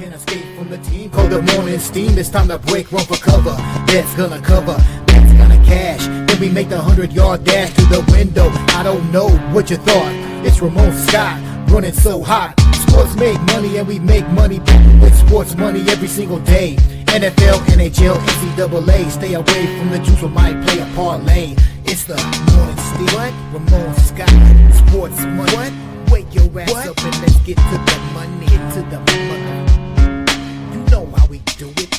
can't escape from the team. Call the morning steam, it's time to break, run for cover. That's gonna cover, that's gonna cash. Then we make the 100-yard dash to the window. I don't know what you thought. It's Ramon Scott, running so hot. Sports make money and we make money with sports money every single day. NFL, NHL, NCAA. Stay away from the juice or might play a parlay. It's the morning steam. What? Ramon Scott, sports money. What? Wake your ass up and let's get to the money. Get to the money. You know how we do it.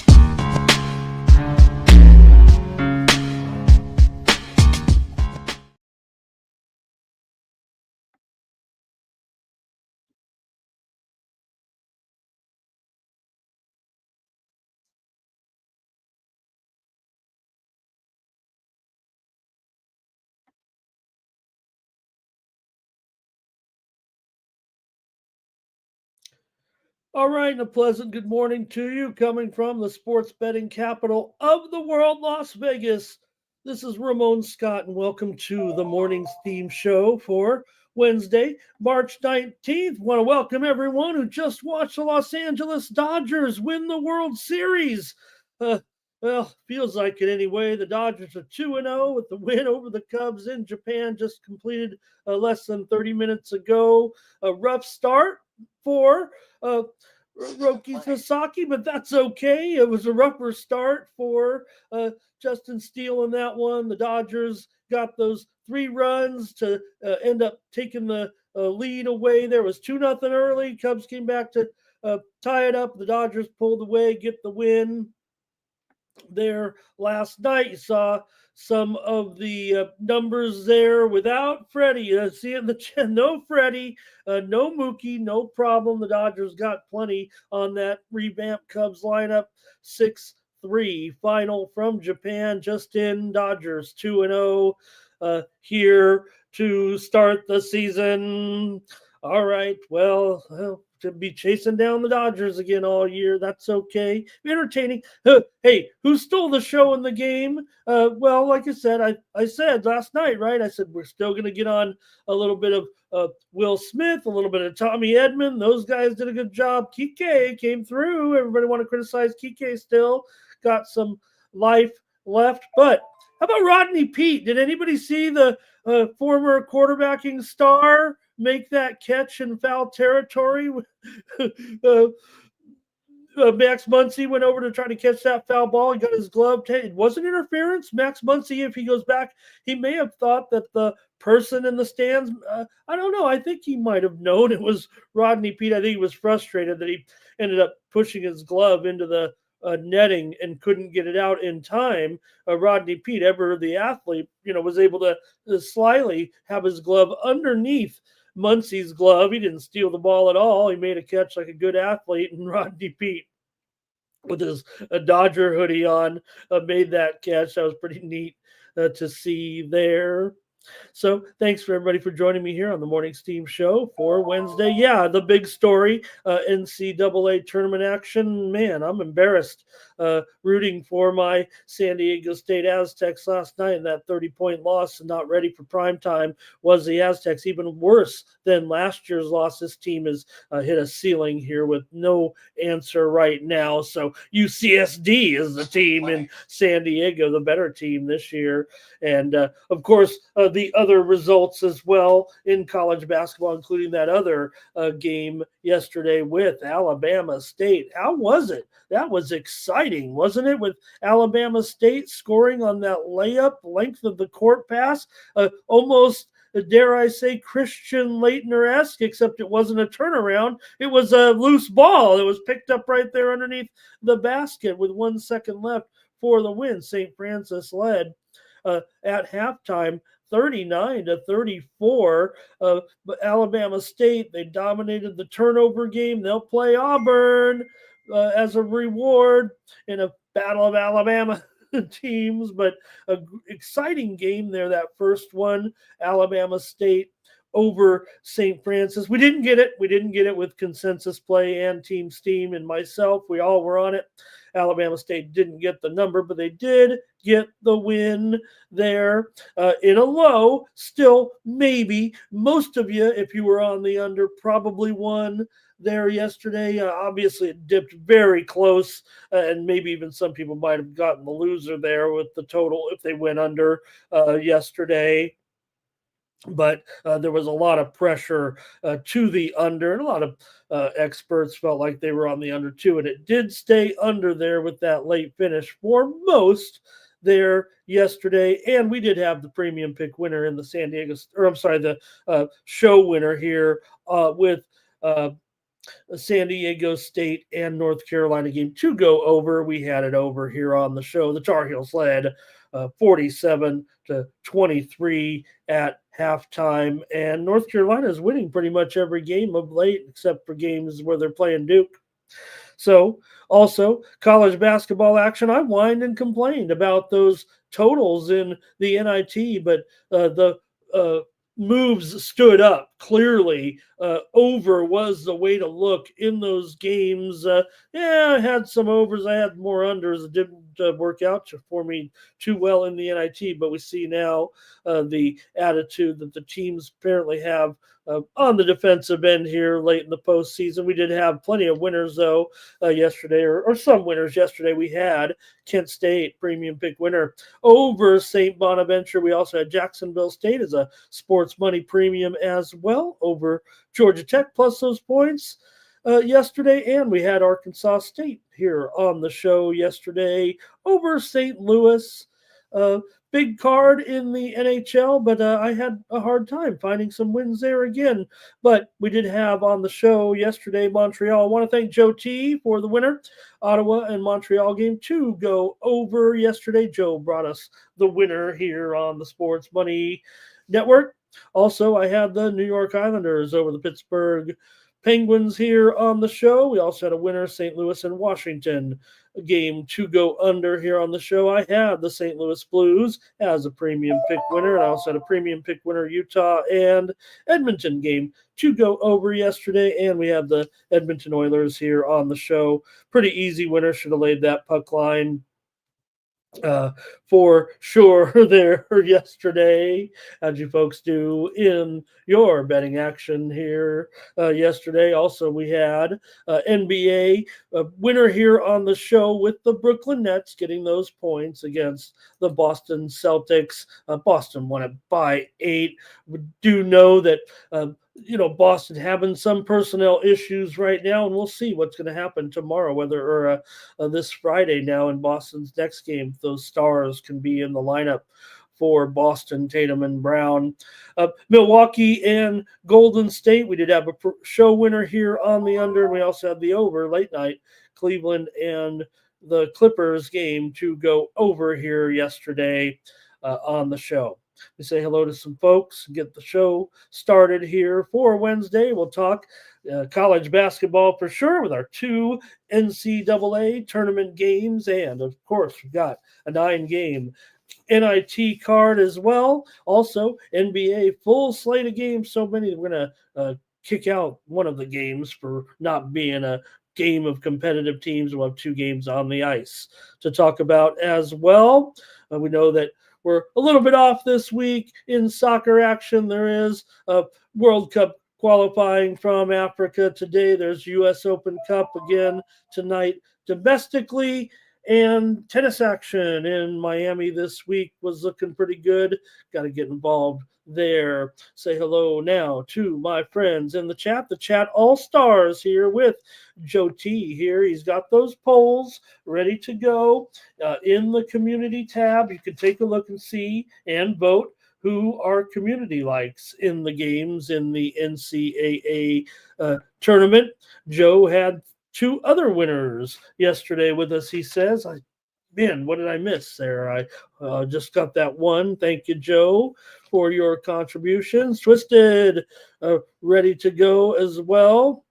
All right, and a pleasant good morning to you coming from the sports betting capital of the world, Las Vegas. This is Ramon Scott, and welcome to the morning's theme show for Wednesday, March 19th. Want to welcome everyone who just watched the Los Angeles Dodgers win the World Series. Well, feels like it anyway. The Dodgers are 2-0 with the win over the Cubs in Japan, just completed less than 30 minutes ago. A rough start for Roki Sasaki, but that's okay. It was a rougher start for Justin Steele in that one. The Dodgers got those 3 runs to end up taking the lead away. There was 2-0 early. Cubs came back to tie it up. The Dodgers pulled away, get the win there last night. You saw some of the numbers there without Freddie. See it in the chat. No Freddie, no Mookie, no problem. The Dodgers got plenty on that revamped Cubs lineup. 6-3 final from Japan. Just in, Dodgers 2-0 here to start the season. All right, well, to be chasing down the Dodgers again all year. That's okay. Entertaining. Hey, who stole the show in the game? Well, like I said, I said last night, right? I said we're still going to get on a little bit of Will Smith, a little bit of Tommy Edman. Those guys did a good job. Kike came through. Everybody want to criticize Kike still. Got some life left. But how about Rodney Pete? Did anybody see the former quarterbacking star make that catch in foul territory? Max Muncy went over to try to catch that foul ball. He got his glove. It wasn't interference. Max Muncy, if he goes back, he may have thought that the person in the stands, I don't know. I think he might have known it was Rodney Pete. I think he was frustrated that he ended up pushing his glove into the netting and couldn't get it out in time. Rodney Pete, ever the athlete, was able to slyly have his glove underneath Muncy's glove. He didn't steal the ball at all. He made a catch like a good athlete, and Rodney Pete, with his Dodger hoodie on, made that catch. That was pretty neat to see there. So thanks for everybody for joining me here on the Morning Steam Show for Wednesday. Yeah, the big story, NCAA tournament action. Man, I'm embarrassed rooting for my San Diego State Aztecs last night. And that 30-point loss and not ready for prime time was the Aztecs. Even worse than last year's loss. This team has hit a ceiling here with no answer right now. So UCSD is the team in San Diego, the better team this year. And, of course, the other results as well in college basketball, including that other game yesterday with Alabama State. How was it? That was exciting, wasn't it? With Alabama State scoring on that layup, length of the court pass, almost, dare I say, Christian Laettner-esque, except it wasn't a turnaround. It was a loose ball. It was picked up right there underneath the basket with 1 second left for the win. St. Francis led at halftime 39-34. But Alabama State, they dominated the turnover game. They'll play Auburn as a reward in a battle of Alabama teams, but an exciting game there, that first one, Alabama State over St. Francis. We didn't get it. We didn't get it with consensus play and Team Steam and myself. We all were on it Alabama State didn't get the number, but they did get the win there in a low. Still, maybe most of you, if you were on the under, probably won there yesterday. Obviously, it dipped very close, and maybe even some people might have gotten the loser there with the total if they went under yesterday. But there was a lot of pressure to the under, and a lot of experts felt like they were on the under too, and it did stay under there with that late finish for most there yesterday. And we did have the premium pick winner in the San Diego, or I'm sorry, the show winner here with San Diego State and North Carolina game to go over. We had it over here on the show. The Tar Heels led 47-23 at halftime, and North Carolina is winning pretty much every game of late, except for games where they're playing Duke. So, also college basketball action. I whined and complained about those totals in the NIT, but the moves stood up clearly. Over was the way to look in those games. I had some overs. I had more unders. It didn't work out for me too well in the NIT, but we see now the attitude that the teams apparently have on the defensive end here late in the postseason. We did have plenty of winners, though, yesterday, or some winners yesterday. We had Kent State, premium pick winner, over St. Bonaventure. We also had Jacksonville State as a sports money premium as well, over Georgia Tech, plus those points yesterday. And we had Arkansas State here on the show yesterday over St. Louis. Big card in the NHL, but I had a hard time finding some wins there again. But we did have on the show yesterday Montreal. I want to thank Joe T for the winner. Ottawa and Montreal game to go over yesterday. Joe brought us the winner here on the Sports Money Network. Also, I had the New York Islanders over the Pittsburgh Penguins here on the show. We also had a winner, St. Louis and Washington game to go under here on the show. I had the St. Louis Blues as a premium pick winner, and I also had a premium pick winner, Utah and Edmonton game to go over yesterday. And we have the Edmonton Oilers here on the show. Pretty easy winner. Should have laid that puck line for sure there yesterday. How'd you folks do in your betting action here yesterday? Also, we had NBA winner here on the show with the Brooklyn Nets getting those points against the Boston Celtics. Boston won it by 8. We do know that Boston having some personnel issues right now, and we'll see what's going to happen tomorrow, whether or this Friday now in Boston's next game, if those stars can be in the lineup for Boston, Tatum and Brown. Milwaukee and Golden State, we did have a show winner here on the under, and we also had the over late night, Cleveland and the Clippers game to go over here yesterday on the show. We say hello to some folks, get the show started here for Wednesday. We'll talk college basketball for sure with our 2 NCAA tournament games. And, of course, we've got a 9-game NIT card as well. Also, NBA full slate of games. So many we're going to kick out one of the games for not being a game of competitive teams. We'll have 2 games on the ice to talk about as well. We know that we're a little bit off this week in soccer action. There is a World Cup qualifying from Africa today. There's U.S. Open Cup again tonight domestically. And tennis action in Miami this week was looking pretty good. Got to get involved there. Say hello now to my friends in the chat all-stars here with Joe T here. He's got those polls ready to go in the community tab. You can take a look and see and vote who our community likes in the games in the NCAA tournament. Joe had 2 other winners yesterday with us. He says, what did I miss there? I just got that one. Thank you, Joe, for your contributions. Twisted, ready to go as well.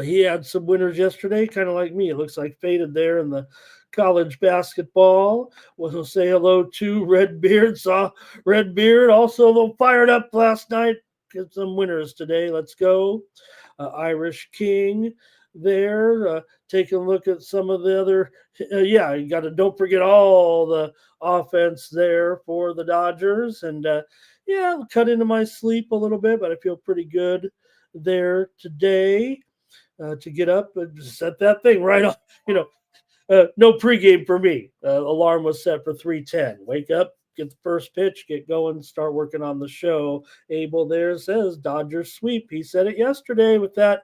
He had some winners yesterday, kind of like me. It looks like faded there in the college basketball. We'll say hello to Redbeard. Saw Redbeard also a little fired up last night. Get some winners today. Let's go. Irish King. there. Taking a look at some of the other, you got to don't forget all the offense there for the Dodgers. And cut into my sleep a little bit, but I feel pretty good there today to get up and set that thing right off. No pregame for me. Alarm was set for 3:10. Wake up, get the first pitch, get going, start working on the show. Abel there says Dodgers sweep. He said it yesterday with that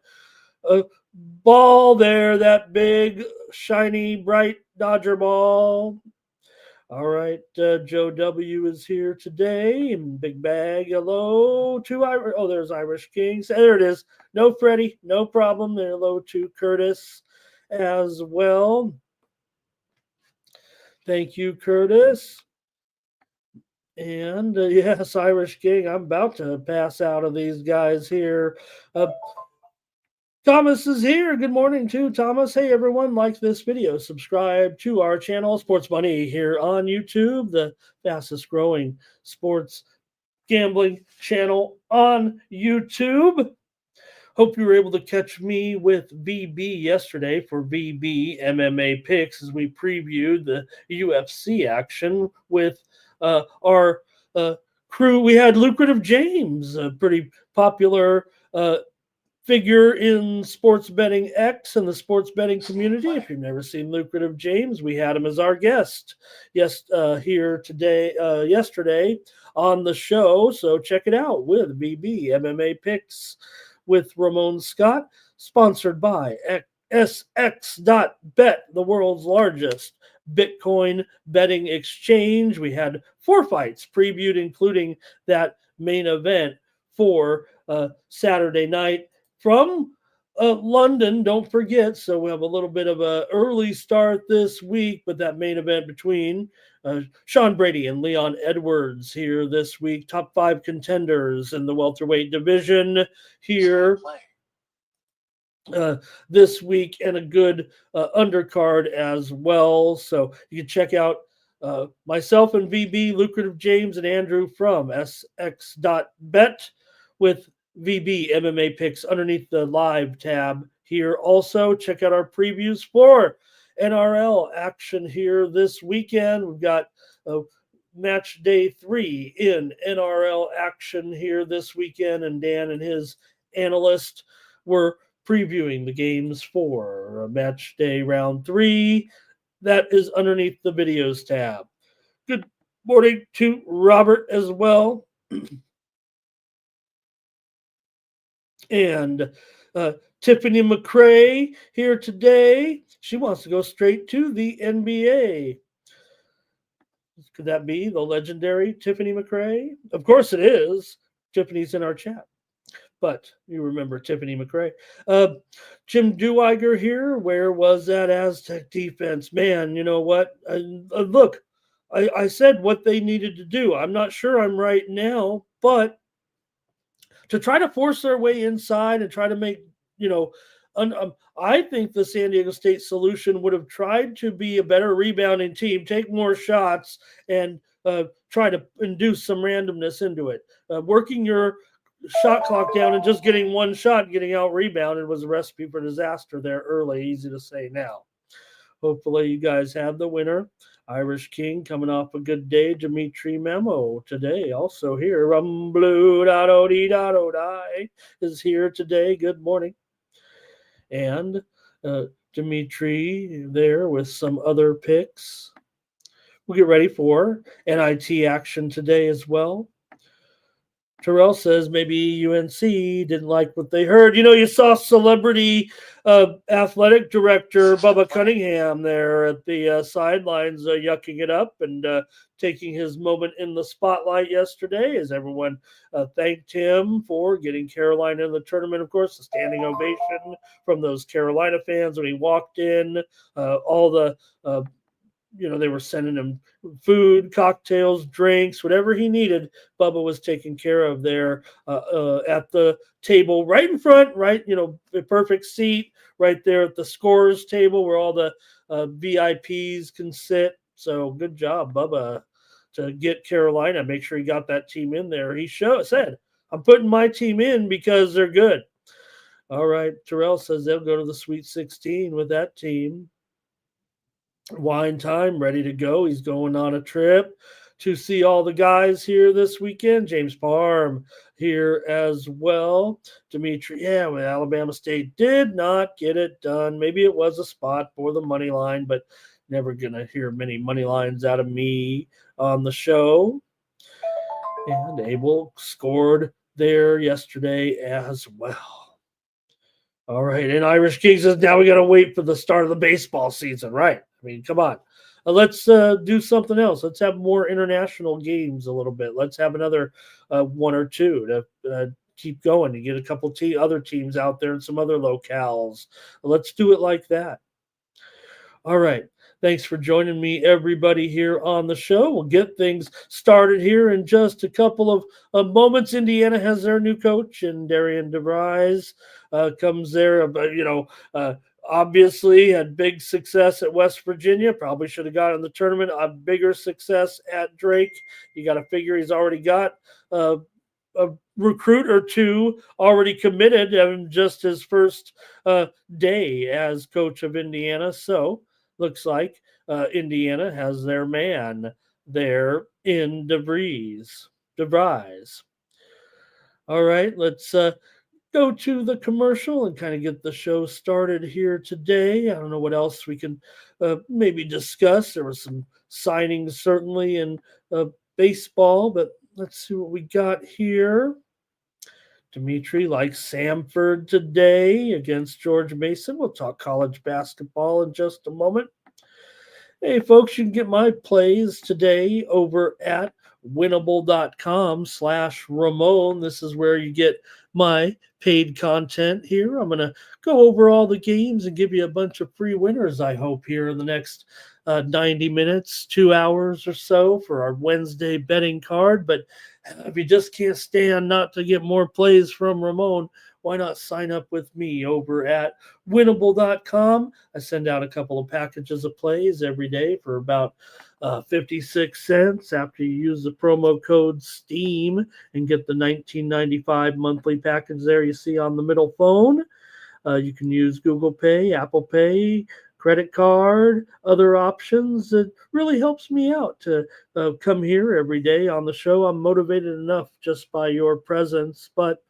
ball there, that big, shiny, bright Dodger ball. All right, Joe W is here today. Big bag, hello to Irish. Oh, there's Irish Kings. There it is. No Freddie, no problem. There, hello to Curtis as well. Thank you, Curtis. And yes, Irish King, I'm about to pass out of these guys here. Thomas is here. Good morning to Thomas. Hey, everyone, like this video. Subscribe to our channel, Sports Money, here on YouTube, the fastest growing sports gambling channel on YouTube. Hope you were able to catch me with VB yesterday for VB MMA picks as we previewed the UFC action with our crew. We had Lucrative James, a pretty popular figure in sports betting X and the sports betting community. If you've never seen Lucrative James, we had him as our guest here today, yesterday on the show. So check it out with VB MMA picks with Ramon Scott, sponsored by SX.bet, the world's largest Bitcoin betting exchange. We had 4 fights previewed, including that main event for Saturday night from London. Don't forget, so we have a little bit of an early start this week, but that main event between Sean Brady and Leon Edwards here this week, top 5 contenders in the welterweight division here this week, and a good undercard as well. So you can check out myself and VB, Lucrative James, and Andrew from SX.bet with VB MMA picks underneath the live tab here. Also, check out our previews for NRL action here this weekend. We've got match day 3 in NRL action here this weekend, and Dan and his analyst were previewing the games for match day round 3. That is underneath the videos tab. Good morning to Robert as well. And Tiffany McCrae here today. She wants to go straight to the NBA. Could that be the legendary Tiffany McCrae? Of course it is. Tiffany's in our chat. But you remember Tiffany McCrae. Jim Duiger here. Where was that Aztec defense? Man, you know what? Look, I said what they needed to do. I'm not sure I'm right now, but to try to force their way inside and try to make, I think the San Diego State solution would have tried to be a better rebounding team, take more shots, and try to induce some randomness into it. Working your shot clock down and just getting one shot, getting out rebounded was a recipe for disaster there early. Easy to say now. Hopefully you guys have the winner. Irish King coming off a good day. Dimitri Memo today also here. Blue die is here today. Good morning. And Dimitri there with some other picks. We'll get ready for NIT action today as well. Terrell says maybe UNC didn't like what they heard. You saw celebrity athletic director Bubba Cunningham there at the sidelines yucking it up and taking his moment in the spotlight yesterday as everyone thanked him for getting Carolina in the tournament. Of course, a standing ovation from those Carolina fans when he walked in. All the they were sending him food, cocktails, drinks, whatever he needed. Bubba was taken care of there at the table right in front, right? The perfect seat right there at the scorers table where all the VIPs can sit. So good job, Bubba, to get Carolina. Make sure he got that team in there. He said, I'm putting my team in because they're good. All right. Terrell says they'll go to the Sweet 16 with that team. Wine time, ready to go. He's going on a trip to see all the guys here this weekend. James Parham here as well. Dimitri, yeah, with Alabama State did not get it done. Maybe it was a spot for the money line, but never gonna hear many money lines out of me on the show. And Abel scored there yesterday as well. All right, and Irish King says now we got to wait for the start of the baseball season, right? I mean, come on. Let's do something else. Let's have more international games a little bit. Let's have another one or two to keep going. You get a couple other teams out there and some other locales. Let's do it like that. All right. Thanks for joining me, everybody, here on the show. We'll get things started here in just a couple of moments. Indiana has their new coach, and Darian DeVries comes there. Obviously had big success at West Virginia. Probably should have got in the tournament. A bigger success at Drake. You got to figure he's already got a recruit or two already committed, having just his first day as coach of Indiana. So looks like Indiana has their man there in DeVries. All right, let's go to the commercial and kind of get the show started here today. I don't know what else we can maybe discuss. There was some signings certainly in baseball, but let's see what we got here. Dimitri likes Samford today against George Mason. We'll talk college basketball in just a moment. Hey, folks, you can get my plays today over at winnable.com/Ramon. This is where you get my paid content here. I'm going to go over all the games and give you a bunch of free winners, I hope, here in the next 90 minutes, 2 hours or so for our Wednesday betting card. But if you just can't stand not to get more plays from Ramon, why not sign up with me over at winnable.com? I send out a couple of packages of plays every day for about 56 cents after you use the promo code STEAM and get the $19.95 monthly package there you see on the middle phone. You can use Google Pay, Apple Pay, credit card, other options. It really helps me out to come here every day on the show. I'm motivated enough just by your presence, but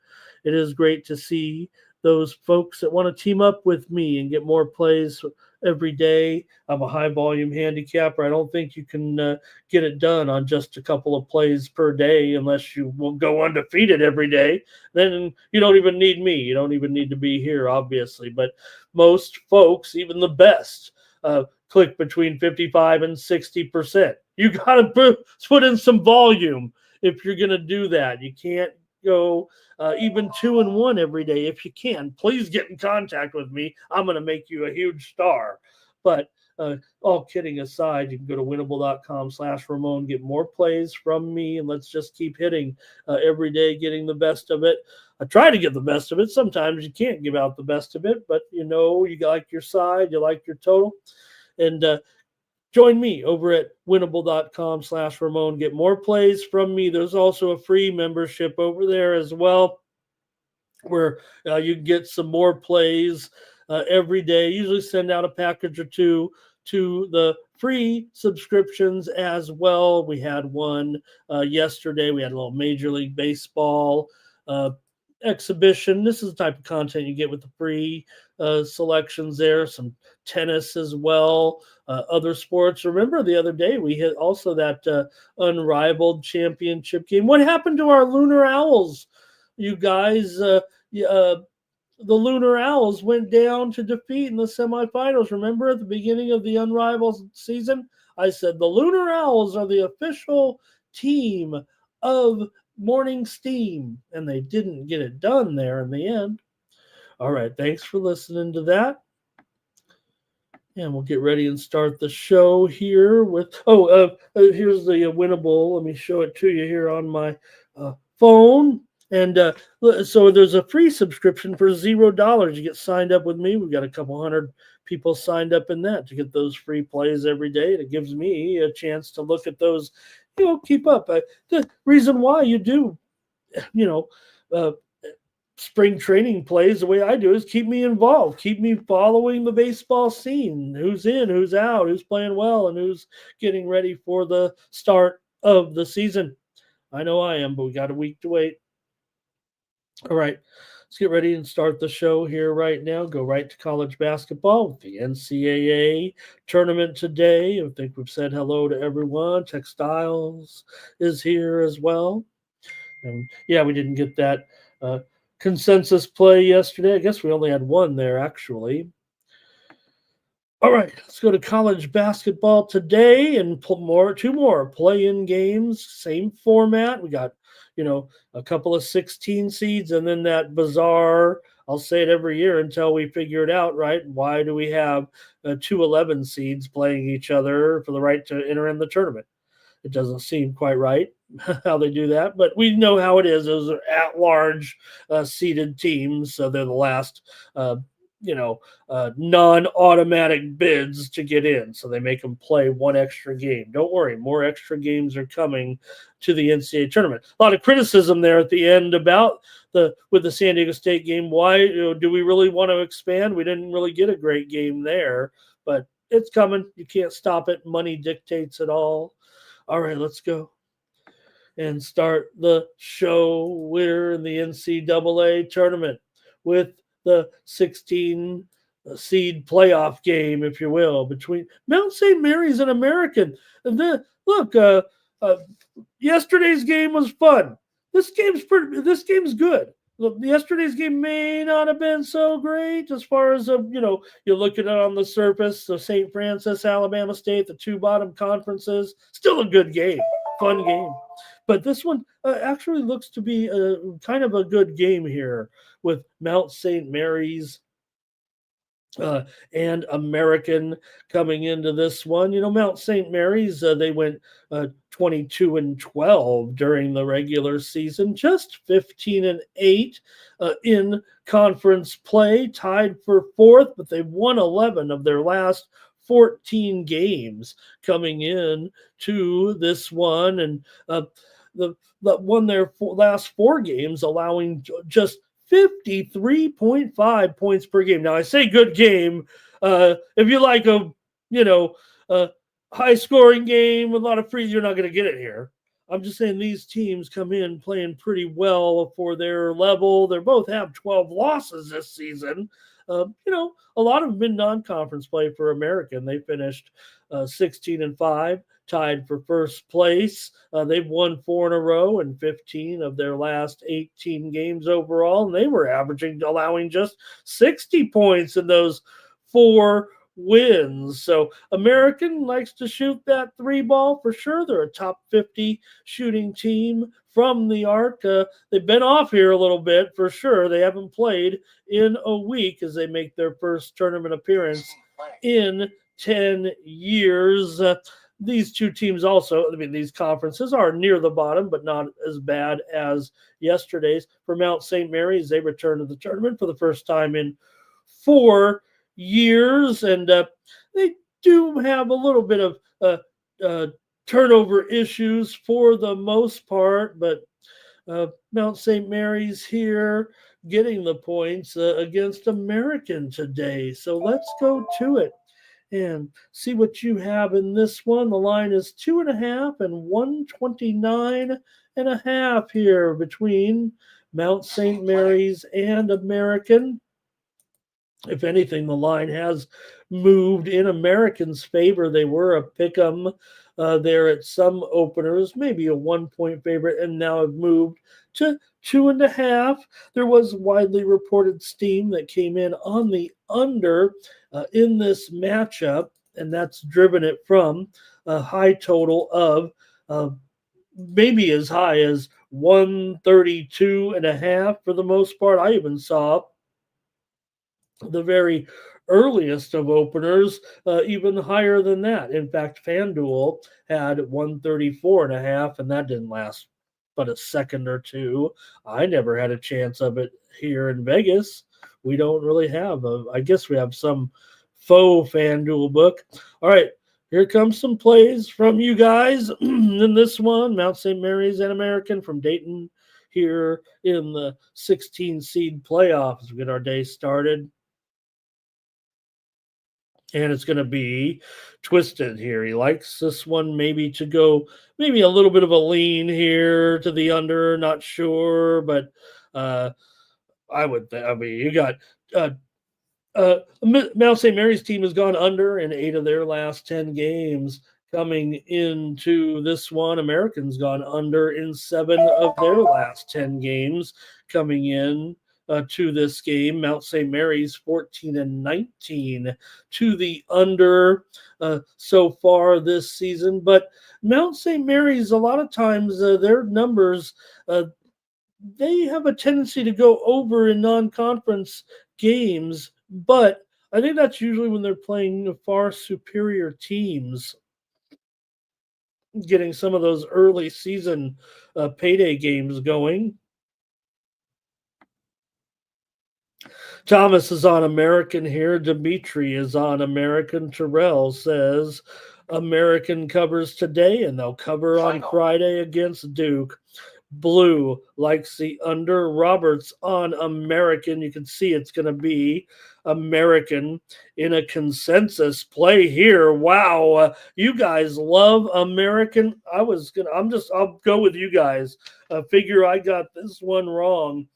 it is great to see those folks that want to team up with me and get more plays every day. I'm a high volume handicapper. I don't think you can get it done on just a couple of plays per day unless you will go undefeated every day. Then you don't even need me. You don't even need to be here, obviously. But most folks, even the best, click between 55 and 60%. You got to put in some volume if you're going to do that. You can't go even 2-1 every day. If you can, please get in contact with me. I'm going to make you a huge star. But all kidding aside, you can go to winnable.com/Ramon, get more plays from me, and let's just keep hitting every day, getting the best of it. I try to get the best of it. Sometimes you can't give out the best of it, but you like your side, you like your total. And join me over at winnable.com/Ramon. Get more plays from me. There's also a free membership over there as well, where you get some more plays every day. Usually send out a package or two to the free subscriptions as well. We had one yesterday. We had a little Major League Baseball exhibition. This is the type of content you get with the free selections there. Some tennis as well, other sports. Remember the other day we hit also that unrivaled championship game. What happened to our Lunar Owls? You guys, the Lunar Owls went down to defeat in the semifinals. Remember at the beginning of the unrivaled season, I said the Lunar Owls are the official team of Morning Steam, and they didn't get it done there in the end. All right, thanks for listening to that. And we'll get ready and start the show here with, here's the winnable. Let me show it to you here on my phone. And so there's a free subscription for $0. You get signed up with me. We've got a couple hundred people signed up in that to get those free plays every day. It gives me a chance to look at those, keep up. The reason why you do, spring training plays the way I do is keep me involved, keep me following the baseball scene. Who's in, who's out, who's playing well, and who's getting ready for the start of the season. I know I am, but we got a week to wait. All right, let's get ready and start the show here right now. Go right to college basketball with the NCAA tournament today. I think we've said hello to everyone. Textiles is here as well. And yeah, we didn't get that uh, consensus play yesterday. I guess we only had one there, actually. All right, let's go to college basketball today and two more play-in games, same format. We got, a couple of 16 seeds and then that bizarre, I'll say it every year until we figure it out, right? Why do we have two 11 seeds playing each other for the right to enter in the tournament? It doesn't seem quite right how they do that, but we know how it is. Those are at-large seeded teams, so they're the last non-automatic bids to get in. So they make them play one extra game. Don't worry, more extra games are coming to the NCAA tournament. A lot of criticism there at the end about with the San Diego State game. Why do we really want to expand? We didn't really get a great game there, but it's coming. You can't stop it. Money dictates it all. All right, let's go and start the show. We're in the NCAA tournament with the 16 seed playoff game, if you will, between Mount St. Mary's and American. And then look, yesterday's game was fun. This game's good. Look, yesterday's game may not have been so great as far as you look at it on the surface. So St. Francis, Alabama State, the two bottom conferences, still a good game, fun game. But this one actually looks to be kind of a good game here with Mount St. Mary's and American coming into this one. Mount St. Mary's, they went 22-12 during the regular season, just 15-8 in conference play, tied for fourth, but they've won 11 of their last 14 games coming in to this one, and won their last four games, allowing just 53.5 points per game. Now I say good game. If you like a high scoring game with a lot of free, you're not going to get it here. I'm just saying these teams come in playing pretty well for their level. They both have 12 losses this season. A lot of them been non-conference play for American. They finished 16-5. Tied for first place. They've won 4 in a row and 15 of their last 18 games overall, and they were allowing just 60 points in those 4 wins. So American likes to shoot that three ball for sure. They're a top 50 shooting team from the arc. They've been off here a little bit for sure. They haven't played in a week as they make their first tournament appearance in 10 years. These two teams also, these conferences are near the bottom, but not as bad as yesterday's. For Mount St. Mary's, they returned to the tournament for the first time in 4 years, and they do have a little bit of turnover issues for the most part, but Mount St. Mary's here getting the points against American today. So let's go to it and see what you have in this one. The line is 2.5 and 129.5 here between Mount St. Mary's and American. If anything, the line has moved in American's favor. They were a pick-em there at some openers, maybe a 1-point favorite, and now have moved to 2.5. There was widely reported steam that came in on the under in this matchup, and that's driven it from a high total of maybe as high as 132.5 for the most part. I even saw the very earliest of openers even higher than that. In fact, FanDuel had 134.5, and that didn't last but a second or two. I never had a chance of it here in Vegas. We don't really have I guess we have some faux FanDuel book. All right, here comes some plays from you guys in this one. Mount St. Mary's and American from Dayton, here in the 16 seed playoffs. We get our day started. And it's going to be Twisted here. He likes this one maybe to go, maybe a little bit of a lean here to the under, not sure, but uh, I mean, you got uh, Mount St. Mary's team has gone under in 8 of their last 10 games. Coming into this one, Americans gone under in 7 of their last 10 games. Coming in to this game, Mount St. Mary's 14 and 19 to the under so far this season. But Mount St. Mary's, a lot of times their numbers, they have a tendency to go over in non-conference games, but I think that's usually when they're playing far superior teams, getting some of those early season payday games going. Thomas is on American here. Dimitri is on American. Terrell says American covers today, and they'll cover on Friday against Duke. Blue likes the under. Roberts on American. You can see it's going to be American in a consensus play here. Wow, you guys love American. I'll go with you guys. Figure I got this one wrong.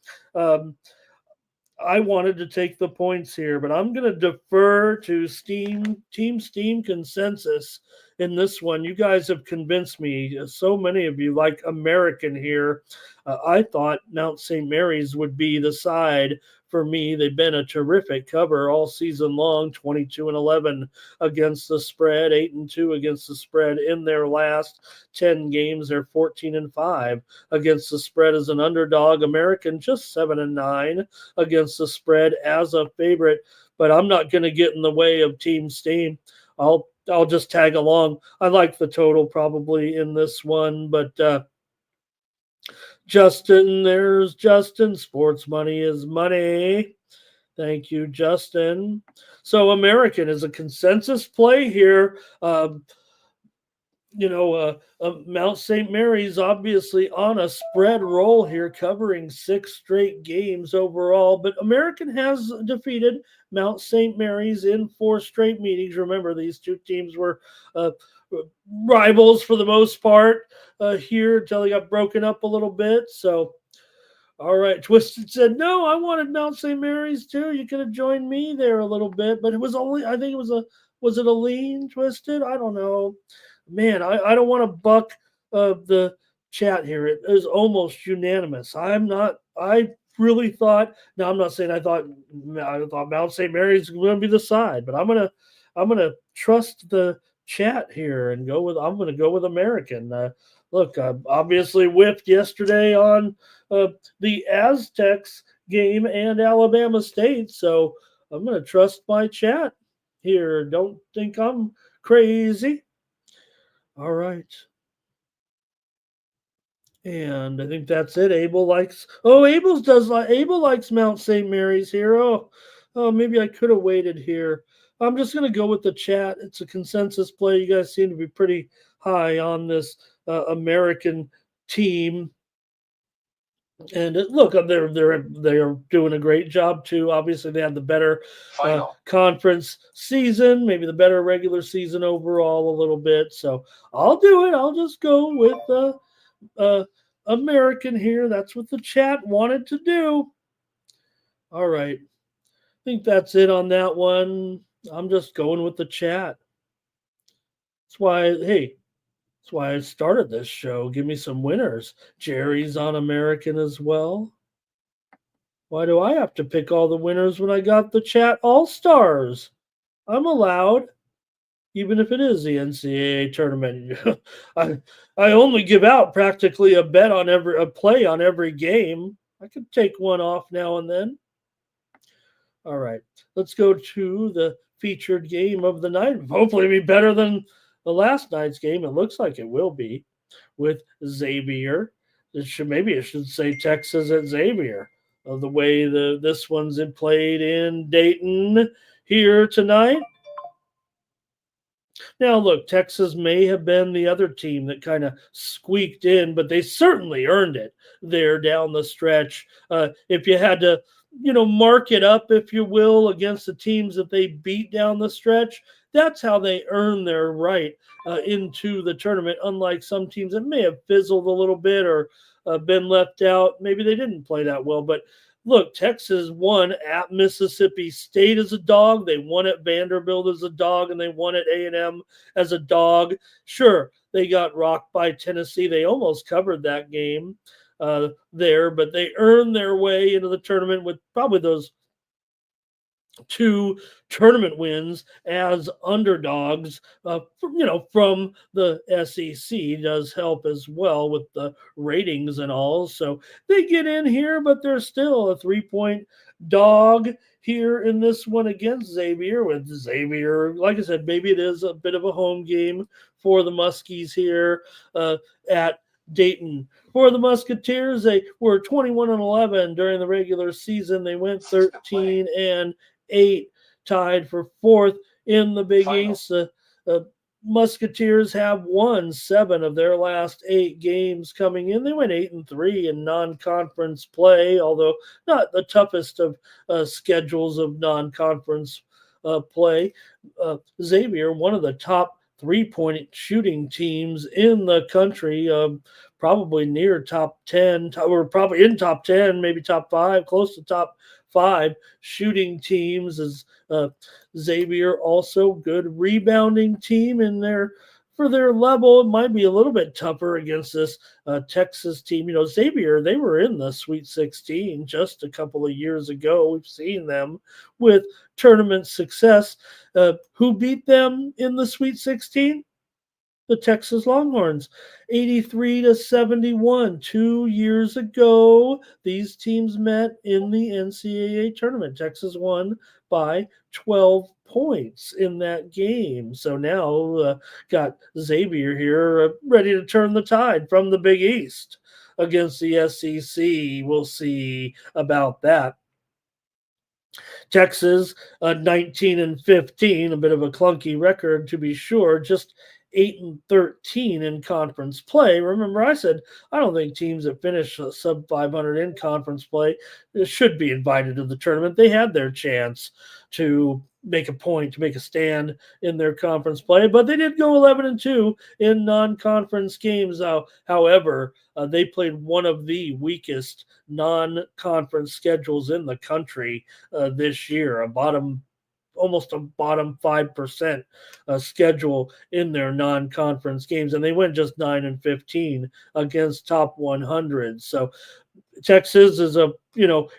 I wanted to take the points here, but I'm going to defer to Team Steam consensus in this one. You guys have convinced me. So many of you like American here. I thought Mount St. Mary's would be the side for me. They've been a terrific cover all season long, 22 and 11 against the spread, 8 and 2 against the spread in their last 10 games. They're 14 and 5 against the spread as an underdog. American just 7 and 9 against the spread as a favorite. But I'm not going to get in the way of Team Steam. I'll just tag along. I like the total probably in this one, but Justin, there's Justin. Sports money is money. Thank you, Justin. So American is a consensus play here. Mount St. Mary's obviously on a spread roll here, covering 6 straight games overall. But American has defeated Mount St. Mary's in 4 straight meetings. Remember, these two teams were rivals for the most part here until they got broken up a little bit. So, all right, Twisted said, no, I wanted Mount St. Mary's too. You could have joined me there a little bit, but it was only, I think it was it a lean, Twisted? I don't know. Man, I don't want to buck the chat here. It is almost unanimous. I really thought, now I'm not saying I thought Mount St. Mary's going to be the side, but I'm gonna trust the chat here and I'm going to go with American. Look, I obviously whipped yesterday on the Aztecs game and Alabama State, so I'm going to trust my chat here. Don't think I'm crazy. All right. And I think that's it. Abel likes Mount St. Mary's here. Oh, maybe I could have waited here. I'm just going to go with the chat. It's a consensus play. You guys seem to be pretty high on this American team. And look, they're doing a great job too. Obviously, they had the better conference season, maybe the better regular season overall a little bit. So I'll do it. I'll just go with American here. That's what the chat wanted to do. All right, I think that's it on that one. I'm just going with the chat. That's why I started this show. Give me some winners. Jerry's on American as well. Why do I have to pick all the winners when I got the chat all-stars? I'm allowed, even if it is the NCAA tournament. I only give out practically a play on every game. I could take one off now and then. All right, let's go to the featured game of the night. Hopefully it'll be better than the last night's game. It looks like it will be with Xavier. Maybe it should say Texas at Xavier. The way this one's played in Dayton here tonight. Now, look, Texas may have been the other team that kind of squeaked in, but they certainly earned it there down the stretch. If you had to, mark it up, if you will, against the teams that they beat down the stretch, that's how they earn their right into the tournament. Unlike some teams that may have fizzled a little bit or been left out, maybe they didn't play that well, but look, Texas won at Mississippi State as a dog. They won at Vanderbilt as a dog, and they won at A&M as a dog. Sure, they got rocked by Tennessee. They almost covered that game there, but they earned their way into the tournament with probably those two tournament wins as underdogs. From the SEC does help as well with the ratings and all. So they get in here, but they're still a 3-point dog here in this one against Xavier. With Xavier, like I said, maybe it is a bit of a home game for the Muskies here at Dayton. For the Musketeers, they were 21-11 during the regular season. They went 13-8, tied for fourth in the Big East. Musketeers have won 7 of their last 8 games coming in. They went 8-3 in non-conference play, although not the toughest of schedules of non-conference play. Xavier, one of the top 3-point shooting teams in the country, probably near top 10, or probably in top 10, maybe top 5, close to top 5 shooting teams. Is Xavier also good rebounding team in their for their level? It might be a little bit tougher against this Texas team. Xavier, they were in the Sweet 16 just a couple of years ago. We've seen them with tournament success. Who beat them in the Sweet 16? The Texas Longhorns, 83-71. 2 years ago, these teams met in the NCAA tournament. Texas won by 12 points in that game. So now got Xavier here ready to turn the tide from the Big East against the SEC. We'll see about that. Texas, 19-15, a bit of a clunky record to be sure, just 8-13 in conference play. Remember, I said I don't think teams that finish sub 500 in conference play should be invited to the tournament. They had their chance to make a point, to make a stand in their conference play, but they did go 11-2 in non-conference games. However, they played one of the weakest non-conference schedules in the country this year, almost a bottom 5% schedule in their non-conference games, and they went just 9-15 against top 100. So Texas is a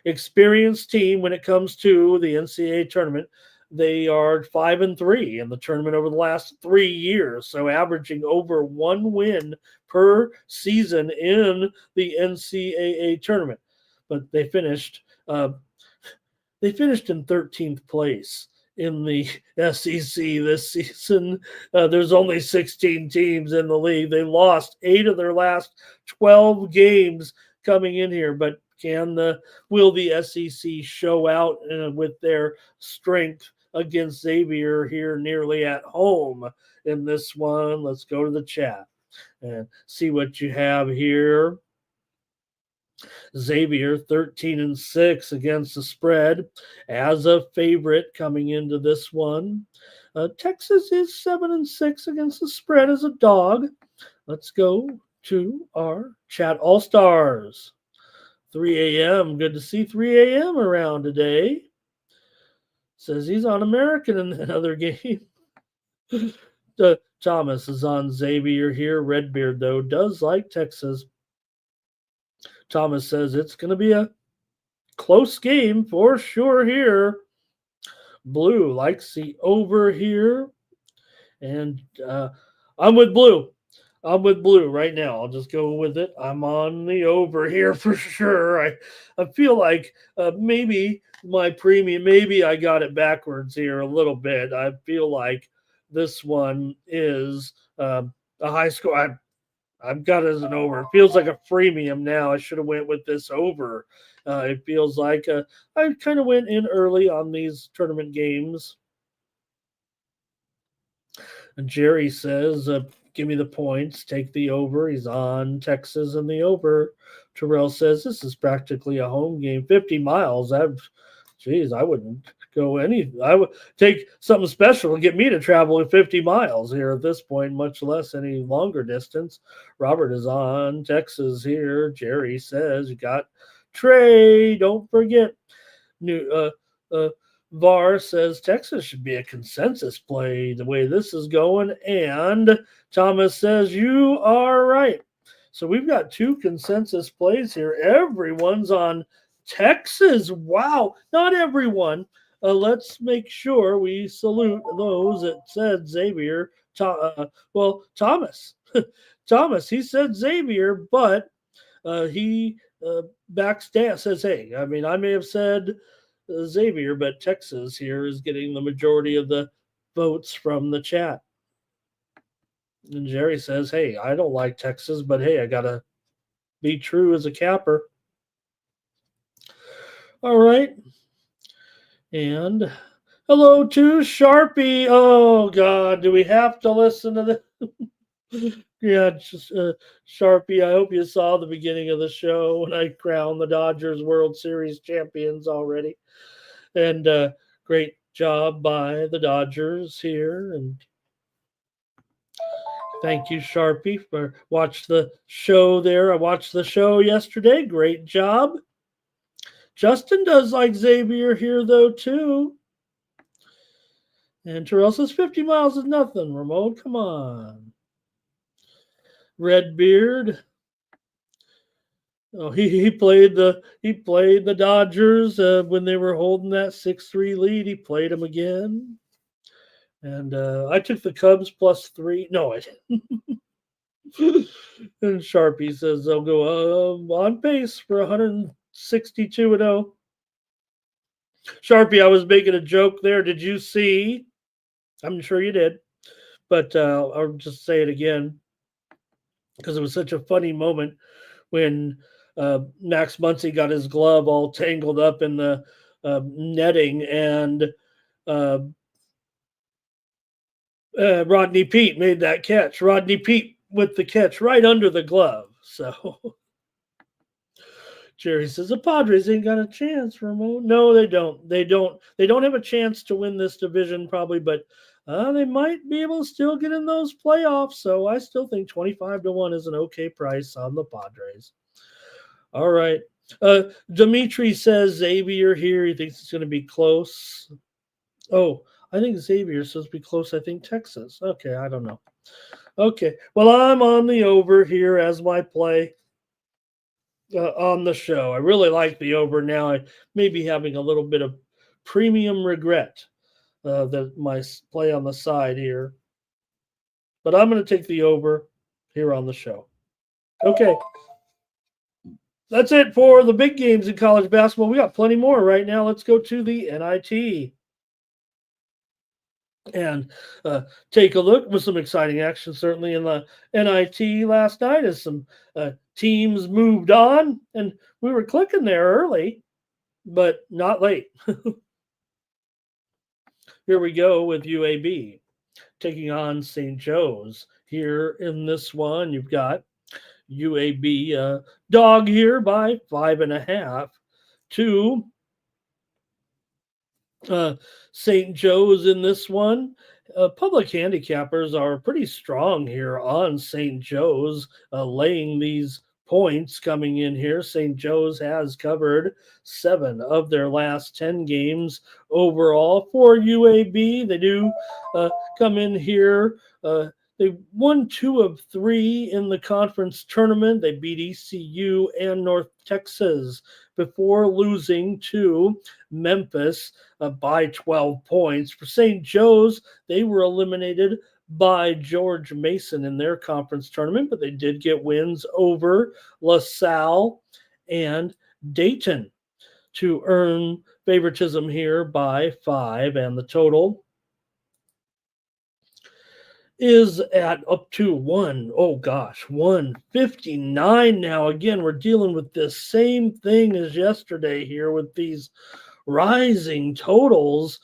experienced team when it comes to the NCAA tournament. They are 5-3 in the tournament over the last 3 years, so averaging over 1 win per season in the NCAA tournament. But they finished in 13th place in the SEC this season. There's only 16 teams in the league. They lost 8 of their last 12 games coming in here, but will the SEC show out with their strength against Xavier here nearly at home in this one? Let's go to the chat and see what you have here. Xavier 13-6 against the spread as a favorite coming into this one. Texas is 7-6 against the spread as a dog. Let's go to our chat all-stars. 3 a.m. Good to see 3 a.m. around today. Says he's on American in another game. Thomas is on Xavier here. Redbeard, though, does like Texas. Thomas says it's going to be a close game for sure here. Blue likes the over here. And I'm with Blue. I'm with Blue right now. I'll just go with it. I'm on the over here for sure. I feel like maybe my premium, maybe I got it backwards here a little bit. I feel like this one is a high score. I've got it as an over. It feels like a freemium now. I should have went with this over. It feels like I kind of went in early on these tournament games. And Jerry says, give me the points, take the over. He's on Texas and the over. Terrell says, this is practically a home game. 50 miles. I wouldn't go I would take something special to get me to travel 50 miles here at this point, much less any longer distance. Robert is on Texas here. Jerry says, you got Trey. Don't forget. New VAR says Texas should be a consensus play the way this is going. And Thomas says, you are right. So we've got two consensus plays here. Everyone's on Texas. Wow. Not everyone. Let's make sure we salute those that said Xavier. Thomas. Thomas, he said Xavier, but he backs down, says, hey, I mean, I may have said Xavier, but Texas here is getting the majority of the votes from the chat. And Jerry says, hey, I don't like Texas, but hey, I got to be true as a capper. All right. And hello to Sharpie. Oh, God, do we have to listen to this? Yeah, just Sharpie, I hope you saw the beginning of the show when I crowned the Dodgers World Series champions already. And great job by the Dodgers here. And thank you, Sharpie, for watch the show there. I watched the show yesterday. Great job. Justin does like Xavier here, though, too. And Terrell says 50 miles is nothing. Ramon, come on. Redbeard. Oh, he played the Dodgers when they were holding that 6-3 lead. He played them again. And I took the Cubs +3. No, I didn't. And Sharpie says they'll go on pace for 162-0. Sharpie, I was making a joke there. Did you see? I'm sure you did. But I'll just say it again because it was such a funny moment when Max Muncy got his glove all tangled up in the netting, and Rodney Pete made that catch. Rodney Pete with the catch right under the glove. So Jerry says the Padres ain't got a chance, Ramon. No, they don't. They don't have a chance to win this division probably, but they might be able to still get in those playoffs. So I still think 25-1 is an okay price on the Padres. All right. Dimitri says Xavier here. He thinks it's going to be close. Oh, I think Xavier says be close. I think Texas. Okay, I don't know. Okay. Well, I'm on the over here as my play on the show. I really like the over now. I may be having a little bit of premium regret that my play on the side here. But I'm going to take the over here on the show. Okay. That's it for the big games in college basketball. We got plenty more right now. Let's go to the NIT and take a look with some exciting action, certainly in the NIT last night as some teams moved on. And we were clicking there early, but not late. Here we go with UAB taking on St. Joe's. Here in this one, you've got UAB dog here by 5.5 to St. Joe's in this one. Public handicappers are pretty strong here on St. Joe's, laying these points coming in here. St. Joe's has covered 7 of their last 10 games overall for UAB. They do come in here. They won 2 of 3 in the conference tournament. They beat ECU and North Texas before losing to Memphis by 12 points. For St. Joe's, they were eliminated by George Mason in their conference tournament, but they did get wins over LaSalle and Dayton to earn favoritism here by 5, and the total is at up to 159 now. Again, we're dealing with this same thing as yesterday here with these rising totals.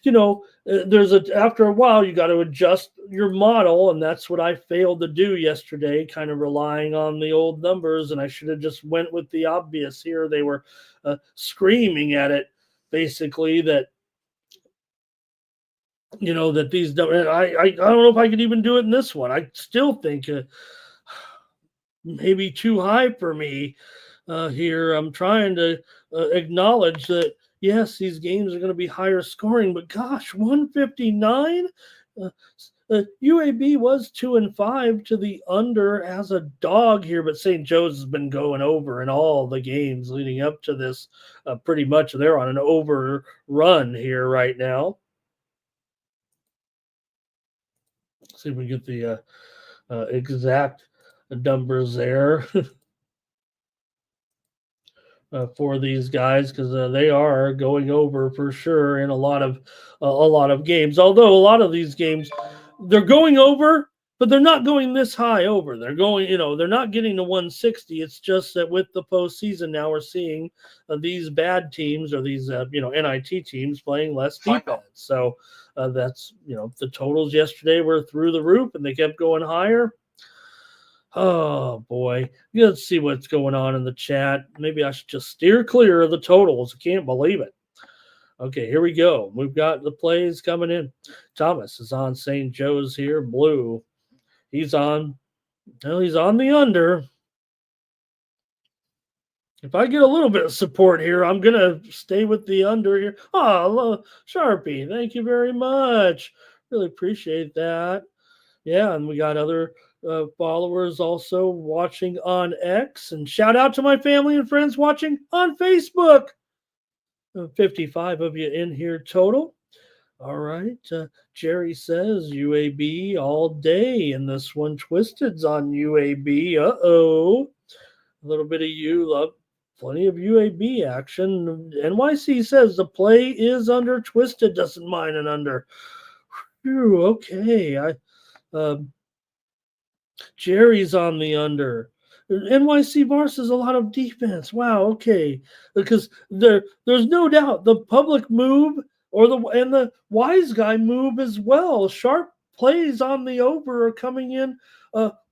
after a while you got to adjust your model, and that's what I failed to do yesterday, kind of relying on the old numbers, and I should have just went with the obvious here. They were screaming at it basically that that these don't. I don't know if I could even do it in this one. I still think maybe too high for me here. I'm trying to acknowledge that yes, these games are going to be higher scoring, but gosh, 159. Uh, UAB was 2-5 to the under as a dog here, but St. Joe's has been going over in all the games leading up to this. Pretty much, they're on an over run here right now. Let's see if we get the exact numbers there. For these guys because they are going over for sure in a lot of games. Although a lot of these games they're going over, but they're not going this high over. They're going, they're not getting to 160. It's just that with the postseason now we're seeing these bad teams or these NIT teams playing less defense. So that's the totals yesterday were through the roof and they kept going higher. Oh boy. Let's see what's going on in the chat. Maybe I should just steer clear of the totals. I can't believe it. Okay, here we go. We've got the plays coming in. Thomas is on St. Joe's here. Blue. He's on the under. If I get a little bit of support here, I'm going to stay with the under here. Oh, Sharpie, thank you very much. Really appreciate that. Yeah, and we got other followers also watching on X. And shout out to my family and friends watching on Facebook. 55 of you in here total. All right. Jerry says UAB all day. And this one, Twisted's on UAB. Uh-oh. A little bit of you love. Plenty of UAB action. NYC says the play is under. Twisted doesn't mind an under. Whew, okay. Jerry's on the under. NYC Vars is a lot of defense. Wow, okay. Because there's no doubt the public move and the wise guy move as well. Sharp plays on the over are coming in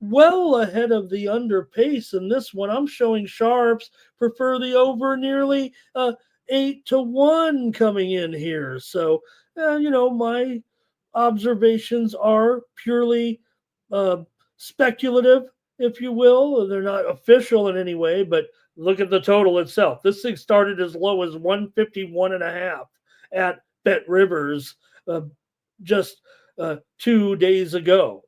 well ahead of the under pace. And this one, I'm showing sharps prefer the over nearly 8-1 coming in here. So, my observations are purely speculative, if you will. They're not official in any way, but look at the total itself. This thing started as low as 151.5 at Bet Rivers just 2 days ago.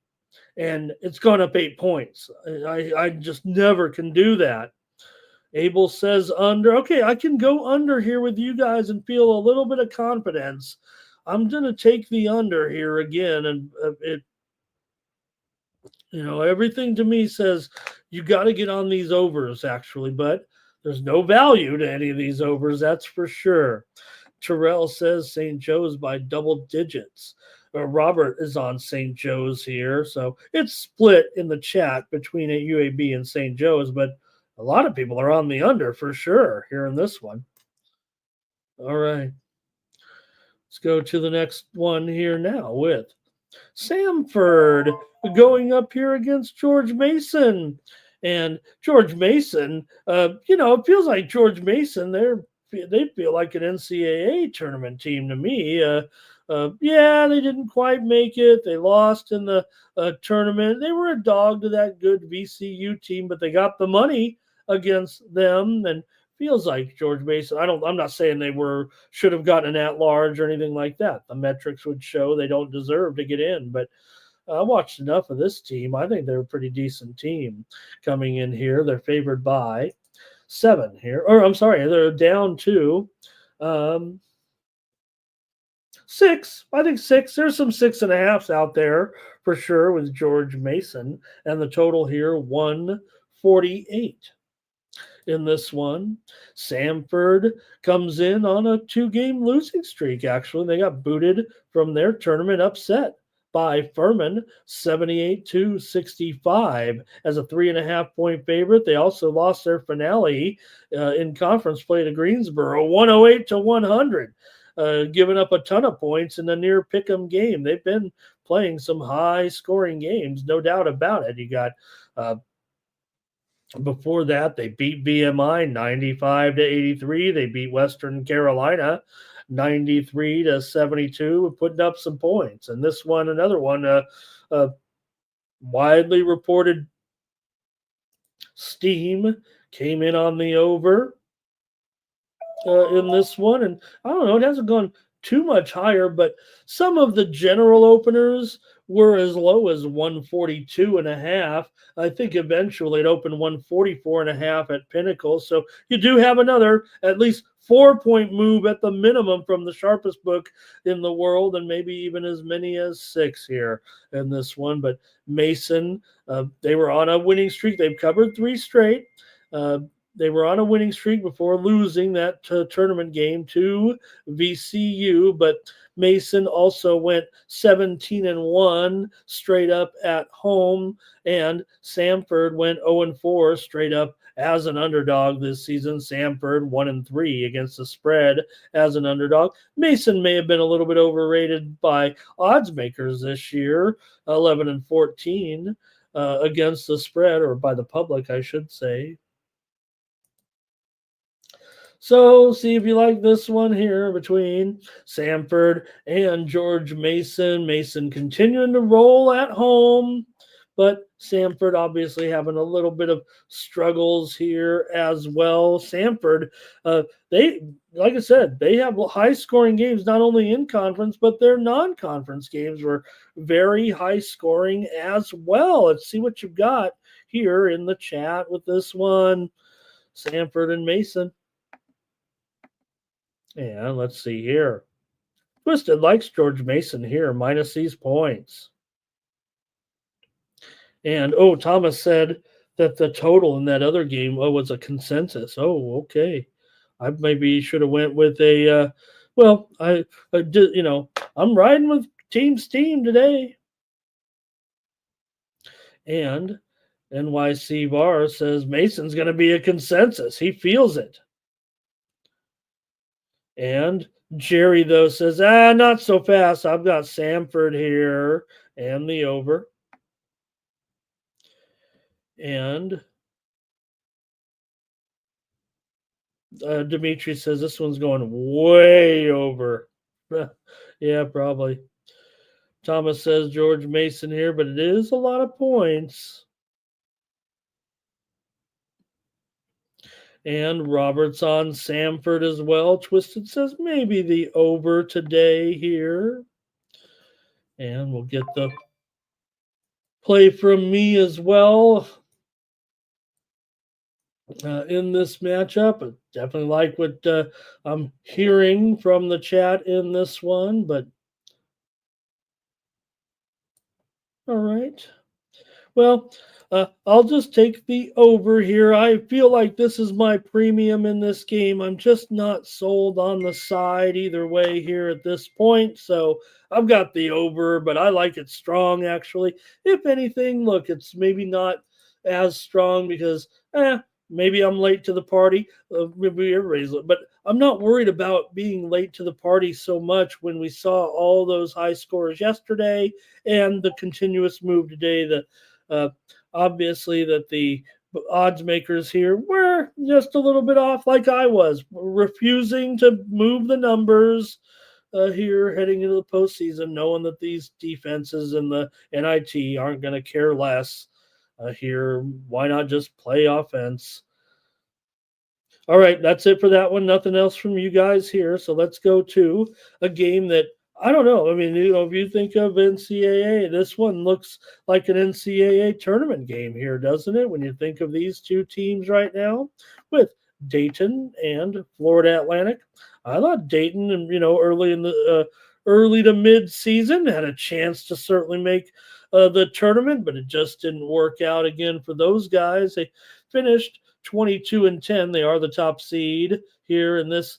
And it's gone up 8 points. I just never can do that. Abel says under. Okay, I can go under here with you guys and feel a little bit of confidence. I'm going to take the under here again. And everything to me says you got to get on these overs, actually, but there's no value to any of these overs, that's for sure. Terrell says St. Joe's by double digits. Robert is on St. Joe's here, so it's split in the chat between UAB and St. Joe's, but a lot of people are on the under for sure here in this one. All right. Let's go to the next one here now with Samford going up here against George Mason. And George Mason, it feels like George Mason, they feel like an NCAA tournament team to me. They didn't quite make it. They lost in the tournament. They were a dog to that good VCU team, but they got the money against them. And feels like George Mason. I'm not saying they should have gotten an at-large or anything like that. The metrics would show they don't deserve to get in, but I watched enough of this team. I think they're a pretty decent team coming in here. They're favored by 7 here. Or I'm sorry, they're down to 6. I think 6. There's some 6.5s out there for sure with George Mason. And the total here, 148. In this one, Samford comes in on a 2-game losing streak, actually. They got booted from their tournament upset by Furman, 78-65 as a 3.5-point favorite. They also lost their finale in conference play to Greensboro, 108-100. given up a ton of points in a near pick'em game. They've been playing some high scoring games, no doubt about it. You got uh, before that, they beat BMI 95-83. They beat Western Carolina 93-72, putting up some points. And this one, another one, uh, widely reported Steam came in on the over in this one. And I don't know, it hasn't gone too much higher, but some of the general openers were as low as 142 and a half. I think eventually it opened 144 and a half at Pinnacle. So you do have another at least 4 point move at the minimum from the sharpest book in the world, and maybe even as many as 6 here in this one. But Mason, they were on a winning streak. They've covered 3 straight. Uh, they were on a winning streak before losing that tournament game to VCU, but Mason also went 17-1 straight up at home, and Samford went 0-4 straight up as an underdog this season. Samford 1-3 against the spread as an underdog. Mason may have been a little bit overrated by odds makers this year, 11-14 against the spread, or by the public, I should say. So, see if you like this one here between Samford and George Mason. Mason continuing to roll at home, but Samford obviously having a little bit of struggles here as well. Samford, they, like I said, they have high scoring games not only in conference, but their non conference games were very high scoring as well. Let's see what you've got here in the chat with this one. Samford and Mason. Yeah, let's see here. Twisted likes George Mason here, minus these points. And, Thomas said that the total in that other game was a consensus. Oh, okay. I maybe should have went with a, I did, I'm riding with Team Steam today. And NYC VAR says Mason's going to be a consensus. He feels it. And Jerry, though, says, not so fast. I've got Samford here and the over. And Dimitri says this one's going way over. Yeah, probably. Thomas says George Mason here, but it is a lot of points. And Robert's on Samford as well. Twisted says maybe the over today here. And we'll get the play from me as well in this matchup. I definitely like what I'm hearing from the chat in this one. But all right. Well, I'll just take the over here. I feel like this is my premium in this game. I'm just not sold on the side either way here at this point. So I've got the over, but I like it strong, actually. If anything, look, it's maybe not as strong because maybe I'm late to the party. Maybe everybody's, but I'm not worried about being late to the party so much when we saw all those high scores yesterday and the continuous move today. That obviously that the odds makers here were just a little bit off, like I was, refusing to move the numbers here heading into the postseason, knowing that these defenses and the NIT aren't going to care less here. Why not just play offense? All right, that's it for that one. Nothing else from you guys here. So let's go to a game that I don't know. I mean, if you think of NCAA, this one looks like an NCAA tournament game here, doesn't it? When you think of these two teams right now with Dayton and Florida Atlantic. I thought Dayton, and early in the early to mid season, had a chance to certainly make the tournament, but it just didn't work out again for those guys. They finished 22-10. They are the top seed here in this.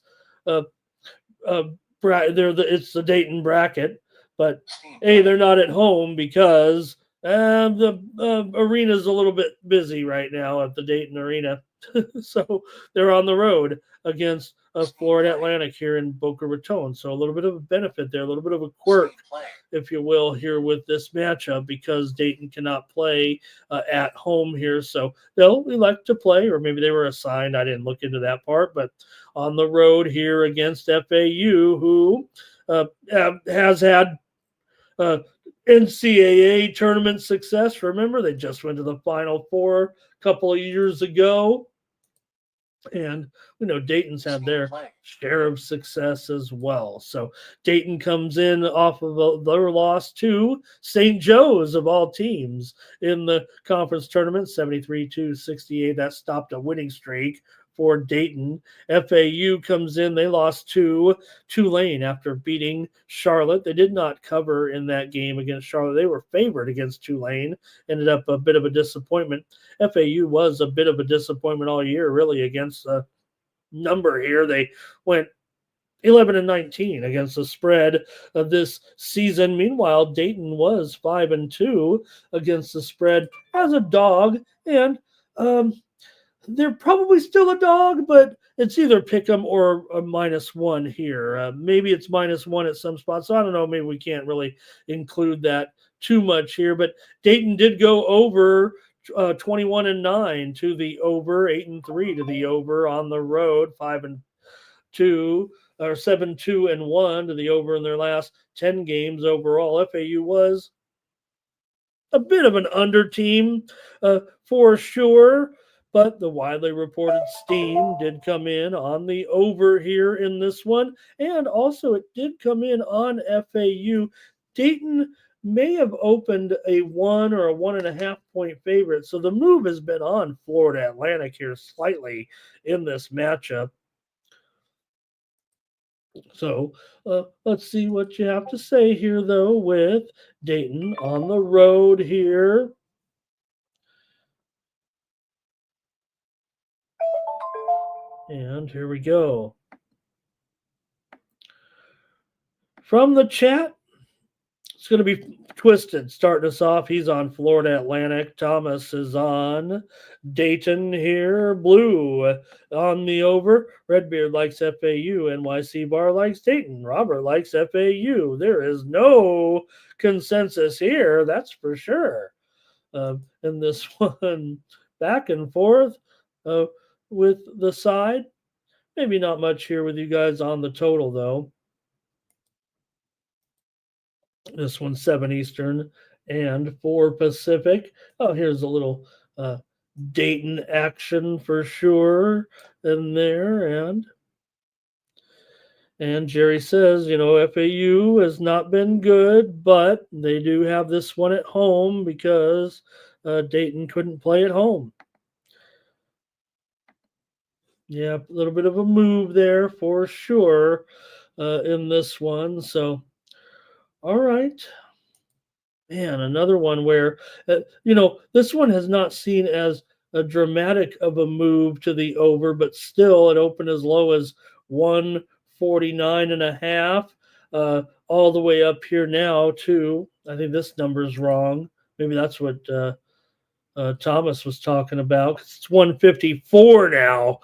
It's the Dayton bracket, but they're not at home because the arena is a little bit busy right now at the Dayton Arena. So they're on the road against Florida Atlantic here in Boca Raton. So a little bit of a benefit there, a little bit of a quirk, if you will, here with this matchup because Dayton cannot play at home here. So they'll elect to play, or maybe they were assigned. I didn't look into that part, but on the road here against FAU, who has had uh, NCAA tournament success. Remember, they just went to the Final Four a couple of years ago. And we know Dayton's had their share of success as well. So Dayton comes in off of their loss to St. Joe's of all teams in the conference tournament, 73-68. That stopped a winning streak for Dayton. FAU comes in. They lost to Tulane after beating Charlotte. They did not cover in that game against Charlotte. They were favored against Tulane. Ended up a bit of a disappointment. FAU was a bit of a disappointment all year, really, against the number here. They went 11-19 against the spread of this season. Meanwhile, Dayton was 5-2 against the spread as a dog, and they're probably still a dog, but it's either pick 'em or a -1 here. Maybe it's -1 at some spots. So I don't know. Maybe we can't really include that too much here. But Dayton did go over 21-9 to the over, 8-3 to the over on the road, 5-2 or 7-2-1 to the over in their last 10 games overall. FAU was a bit of an under team for sure. But the widely reported steam did come in on the over here in this one. And also, it did come in on FAU. Dayton may have opened a 1 or a 1.5 point favorite. So the move has been on Florida Atlantic here slightly in this matchup. So let's see what you have to say here, though, with Dayton on the road here. And here we go. From the chat, it's going to be Twisted starting us off. He's on Florida Atlantic. Thomas is on Dayton here. Blue on the over. Redbeard likes FAU. NYC Bar likes Dayton. Robert likes FAU. There is no consensus here, that's for sure. In this one, back and forth with the side. Maybe not much here with you guys on the total, though. This one's 7 Eastern and 4 Pacific. Oh, here's a little Dayton action for sure in there. And Jerry says, FAU has not been good, but they do have this one at home because Dayton couldn't play at home. Yeah, a little bit of a move there for sure in this one. So, all right. Man, another one where, this one has not seen as a dramatic of a move to the over, but still it opened as low as 149.5, all the way up here now to, I think this number's wrong. Maybe that's what Thomas was talking about. It's 154 now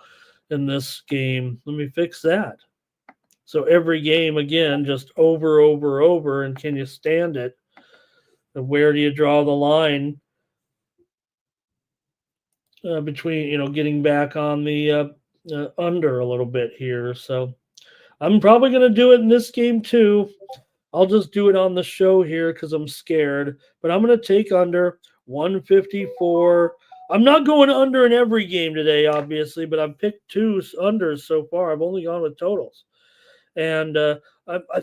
in this game. Let me fix that. So every game, again, just over, and can you stand it? Where do you draw the line between, getting back on the under a little bit here? So I'm probably going to do it in this game too. I'll just do it on the show here because I'm scared. But I'm going to take under 154. I'm not going under in every game today, obviously, but I've picked 2 unders so far. I've only gone with totals. And I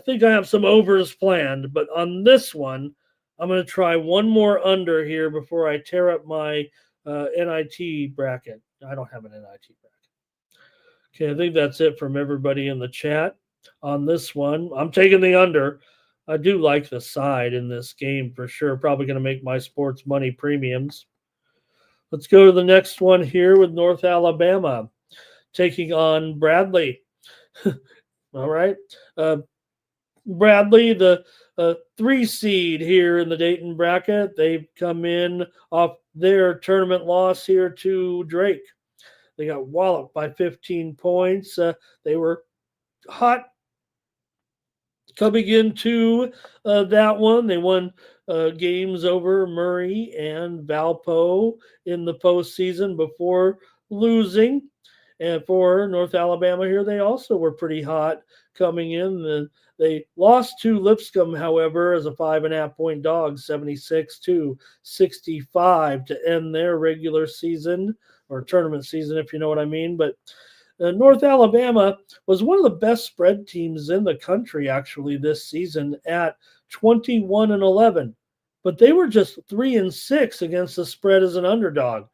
think I have some overs planned. But on this one, I'm going to try one more under here before I tear up my NIT bracket. I don't have an NIT bracket. Okay, I think that's it from everybody in the chat on this one. I'm taking the under. I do like the side in this game for sure. Probably going to make my sports money premiums. Let's go to the next one here with North Alabama taking on Bradley. All right. Bradley, the 3 seed here in the Dayton bracket. They've come in off their tournament loss here to Drake. They got walloped by 15 points. They were hot coming into that one. They won games over Murray and Valpo in the postseason before losing. And for North Alabama here, they also were pretty hot coming in. They lost to Lipscomb, however, as a 5.5 point dog, 76-65 to end their regular season or tournament season, if you know what I mean. But North Alabama was one of the best spread teams in the country actually this season at 21-11, but they were just 3-6 against the spread as an underdog.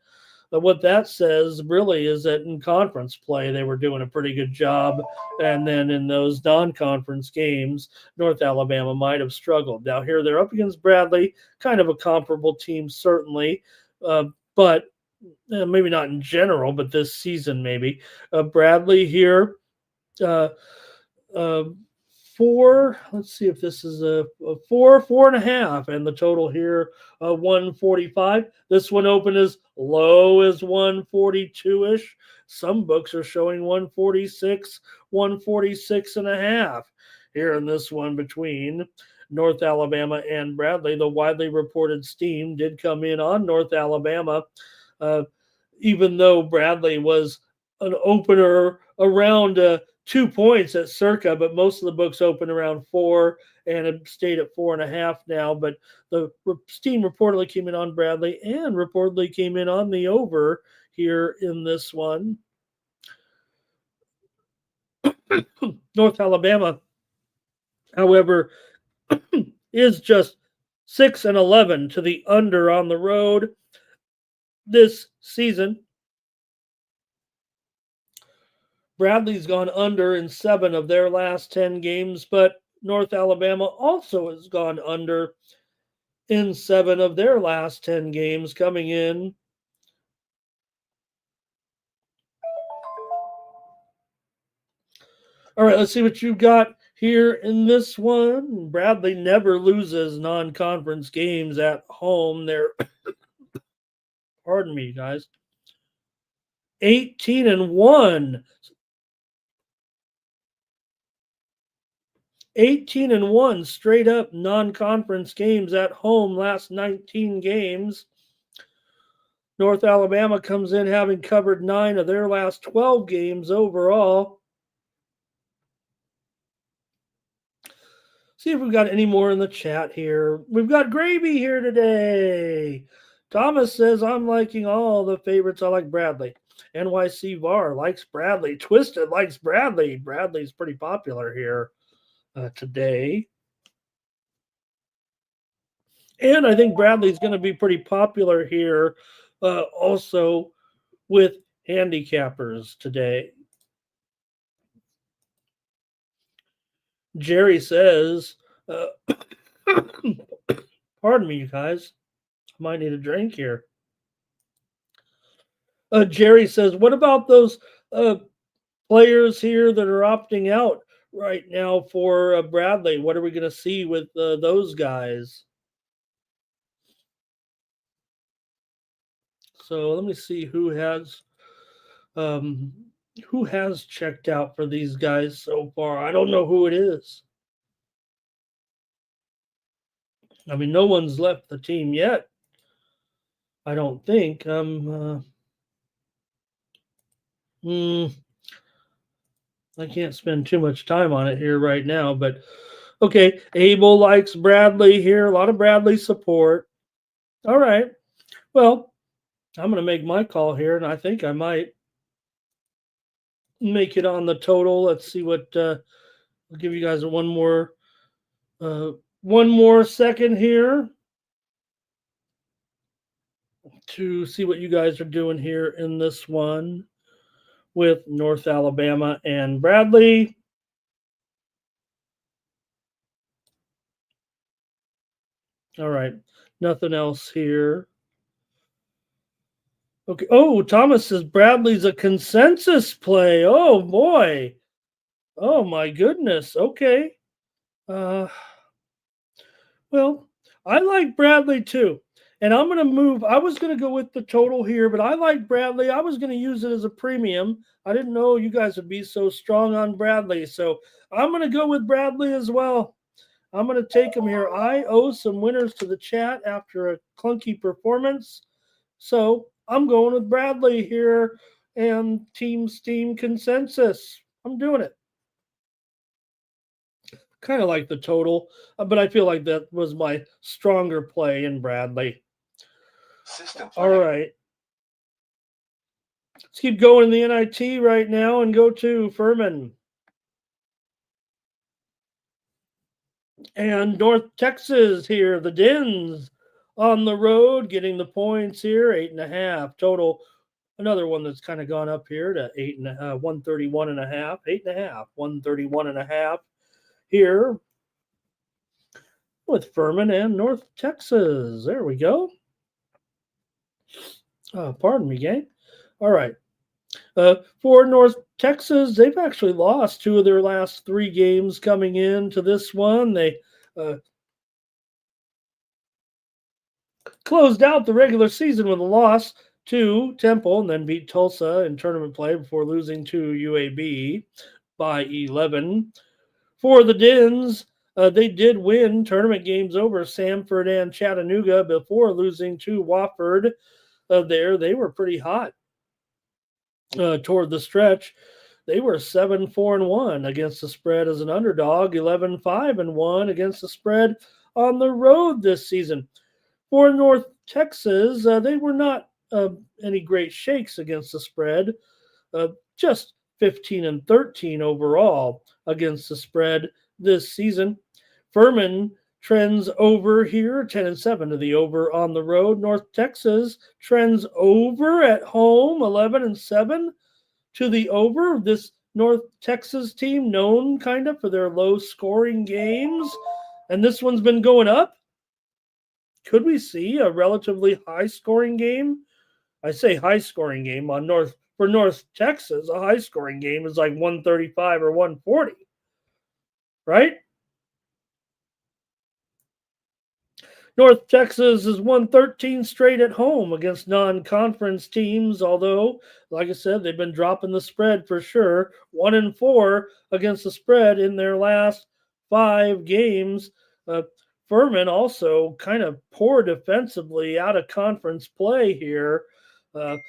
But what that says really is that in conference play, they were doing a pretty good job. And then in those non-conference games, North Alabama might have struggled. Now here they're up against Bradley, kind of a comparable team, certainly. But maybe not in general, but this season maybe. Bradley here, uh, 4. Let's see if this is a 4.5, and the total here 145. This one opened as low as 142-ish. Some books are showing 146, 146.5 here in this one between North Alabama and Bradley. The widely reported steam did come in on North Alabama, even though Bradley was an opener around 2 points at circa, but most of the books open around 4 and have stayed at 4.5 now. But the steam reportedly came in on Bradley and reportedly came in on the over here in this one. North Alabama, however, is just 6-11 to the under on the road this season. Bradley's gone under in 7 of their last 10 games, but North Alabama also has gone under in 7 of their last 10 games coming in. All right, let's see what you got here in this one. Bradley never loses non-conference games at home. They're, pardon me, guys, 18-1. 18-1 straight up non-conference games at home last 19 games. North Alabama comes in having covered 9 of their last 12 games overall. See if we've got any more in the chat here. We've got Gravy here today. Thomas says, I'm liking all the favorites. I like Bradley. NYC VAR likes Bradley. Twisted likes Bradley. Bradley's pretty popular here today. And I think Bradley's going to be pretty popular here also with handicappers today. Jerry says, pardon me, you guys. I might need a drink here. Jerry says, what about those players here that are opting out right now for Bradley? What are we going to see with those guys? So let me see who has checked out for these guys so far. I don't know who it is. I mean, no one's left the team yet. I don't think. I can't spend too much time on it here right now, but okay. Abel likes Bradley here. A lot of Bradley support. All right. Well, I'm going to make my call here, and I think I might make it on the total. Let's see what I'll give you guys one more second here to see what you guys are doing here in this one with North Alabama and Bradley. All right, nothing else here. Okay. Oh, Thomas says Bradley's a consensus play. Oh boy. Oh my goodness. Okay. Well, I like Bradley too. And I'm going to move. I was going to go with the total here, but I like Bradley. I was going to use it as a premium. I didn't know you guys would be so strong on Bradley. So I'm going to go with Bradley as well. I'm going to take him here. I owe some winners to the chat after a clunky performance. So I'm going with Bradley here and Team Steam consensus. I'm doing it. Kind of like the total, but I feel like that was my stronger play in Bradley. All right. Let's keep going in the NIT right now and go to Furman. And North Texas here, the Dins on the road, getting the points here, 8.5 total. Another one that's kind of gone up here to 131.5, 8.5, 131.5 here with Furman and North Texas. There we go. Pardon me, gang. All right. For North Texas, they've actually lost 2 of their last 3 games coming into this one. They closed out the regular season with a loss to Temple and then beat Tulsa in tournament play before losing to UAB by 11. For the Dins, they did win tournament games over Samford and Chattanooga before losing to Wofford. There, they were pretty hot toward the stretch. They were 7-4-1 against the spread as an underdog, 11-5-1 against the spread on the road this season. For North Texas, they were not any great shakes against the spread, just 15-13 overall against the spread this season. Furman trends over here, 10-7 to the over on the road. North Texas trends over at home, 11-7 to the over. This North Texas team known kind of for their low scoring games, and this one's been going up. Could we see a relatively high scoring game? I say high scoring game on North Texas. A high scoring game is like 135 or 140, right? North Texas has won 13 straight at home against non-conference teams, although, like I said, they've been dropping the spread for sure. 1-4 against the spread in their last 5 games. Furman also kind of poor defensively out of conference play here. You'd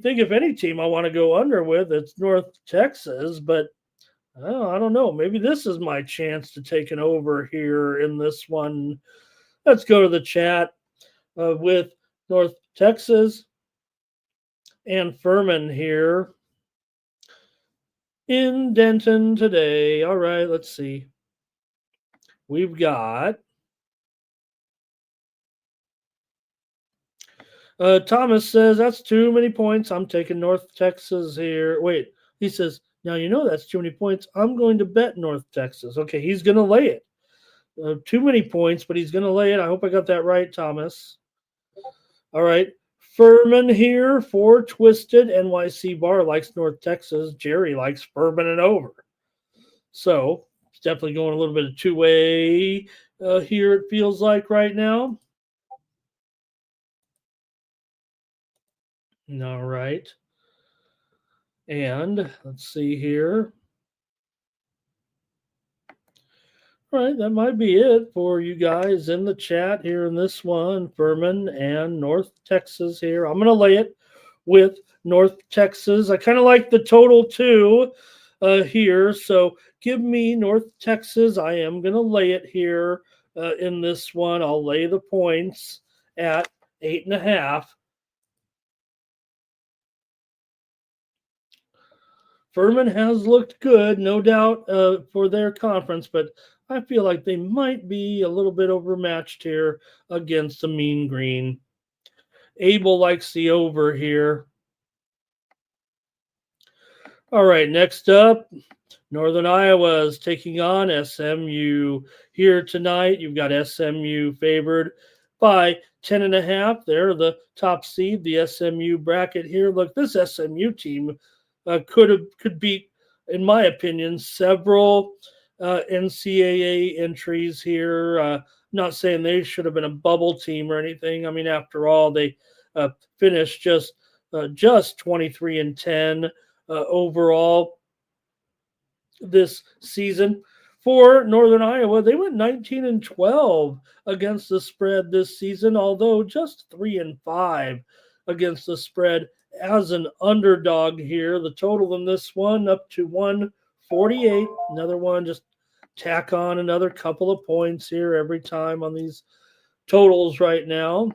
think if any team I want to go under with, it's North Texas, but I don't know. Maybe this is my chance to take an over here in this one. Let's go to the chat with North Texas and Furman here in Denton today. All right, let's see. We've got Thomas says that's too many points. I'm taking North Texas here. Wait, he says, now you know that's too many points. I'm going to bet North Texas. Okay, he's going to lay it. Too many points, but he's going to lay it. I hope I got that right, Thomas. All right. Furman here for Twisted. NYC Bar likes North Texas. Jerry likes Furman and over. So it's definitely going a little bit of two-way here, it feels like right now. All right. And let's see here. All right, that might be it for you guys in the chat here in this one. Furman and North Texas here. I'm going to lay it with North Texas. I kind of like the total too here. So give me North Texas. I am going to lay it here in this one. I'll lay the points at 8.5. Furman has looked good, no doubt, for their conference, but I feel like they might be a little bit overmatched here against the Mean Green. Abel likes the over here. All right, next up, Northern Iowa is taking on SMU here tonight. You've got SMU favored by 10.5. They're the top seed, the SMU bracket here. Look, this SMU team could beat, in my opinion, several NCAA entries here. not saying they should have been a bubble team or anything. I mean, after all, they finished just 23-10 overall this season. For Northern Iowa, they went 19-12 against the spread this season, although just 3-5 against the spread as an underdog here. The total in this one up to 148. Another one, just tack on another couple of points here every time on these totals right now.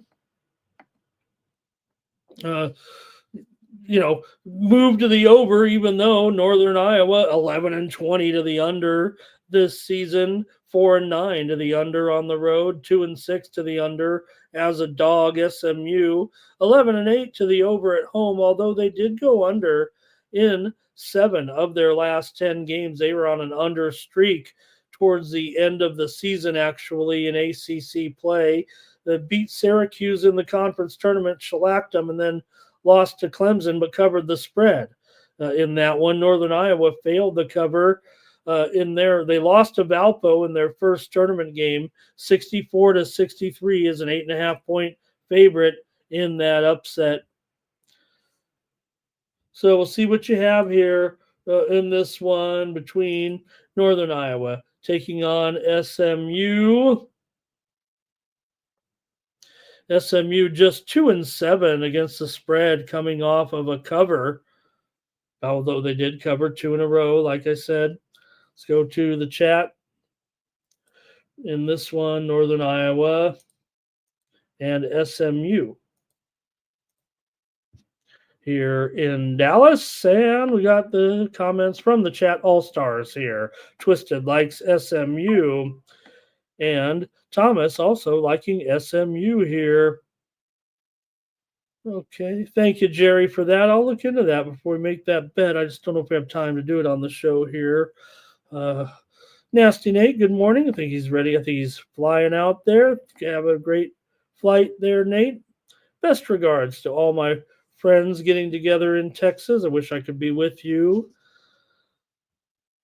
Move to the over, even though Northern Iowa 11-20 to the under this season, 4-9 to the under on the road, 2-6 to the under as a dog. SMU 11-8 to the over at home, although they did go under in 7 of their last 10 games. They were on an under streak towards the end of the season, actually, in ACC play. They beat Syracuse in the conference tournament, shellacked them, and then lost to Clemson, but covered the spread in that one. Northern Iowa failed to cover in there. They lost to Valpo in their first tournament game, 64-63 is an 8.5-point favorite in that upset. So we'll see what you have here in this one between Northern Iowa taking on SMU. SMU just 2-7 against the spread, coming off of a cover, although they did cover 2 in a row, like I said. Let's go to the chat. In this one, Northern Iowa and SMU here in Dallas. And we got the comments from the chat all-stars here. Twisted likes SMU. And Thomas also liking SMU here. Okay, thank you, Jerry, for that. I'll look into that before we make that bet. I just don't know if we have time to do it on the show here. Nasty Nate, good morning. I think he's ready. I think he's flying out there. Have a great flight there, Nate. Best regards to all my friends getting together in Texas. I wish I could be with you.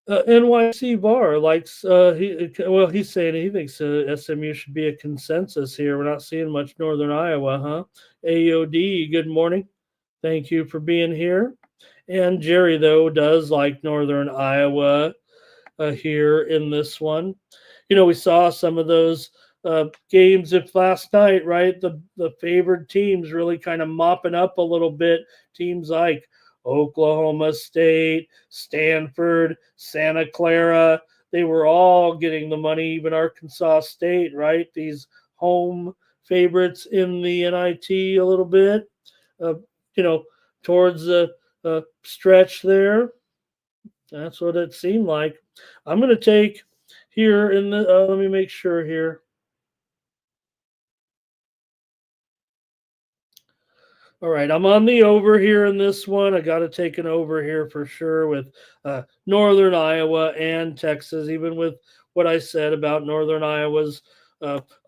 NYC Bar likes, he's saying he thinks SMU should be a consensus here. We're not seeing much Northern Iowa, huh? AOD, good morning. Thank you for being here. And Jerry, though, does like Northern Iowa here in this one. We saw some of those games of last night, right? The favored teams really kind of mopping up a little bit. Teams like Oklahoma State, Stanford, Santa Clara, they were all getting the money, even Arkansas State, right? These home favorites in the NIT a little bit, towards the stretch there. That's what it seemed like. I'm going to take here in the, let me make sure here. All right, I'm on the over here in this one. I got to take an over here for sure with Northern Iowa and Texas, even with what I said about Northern Iowa's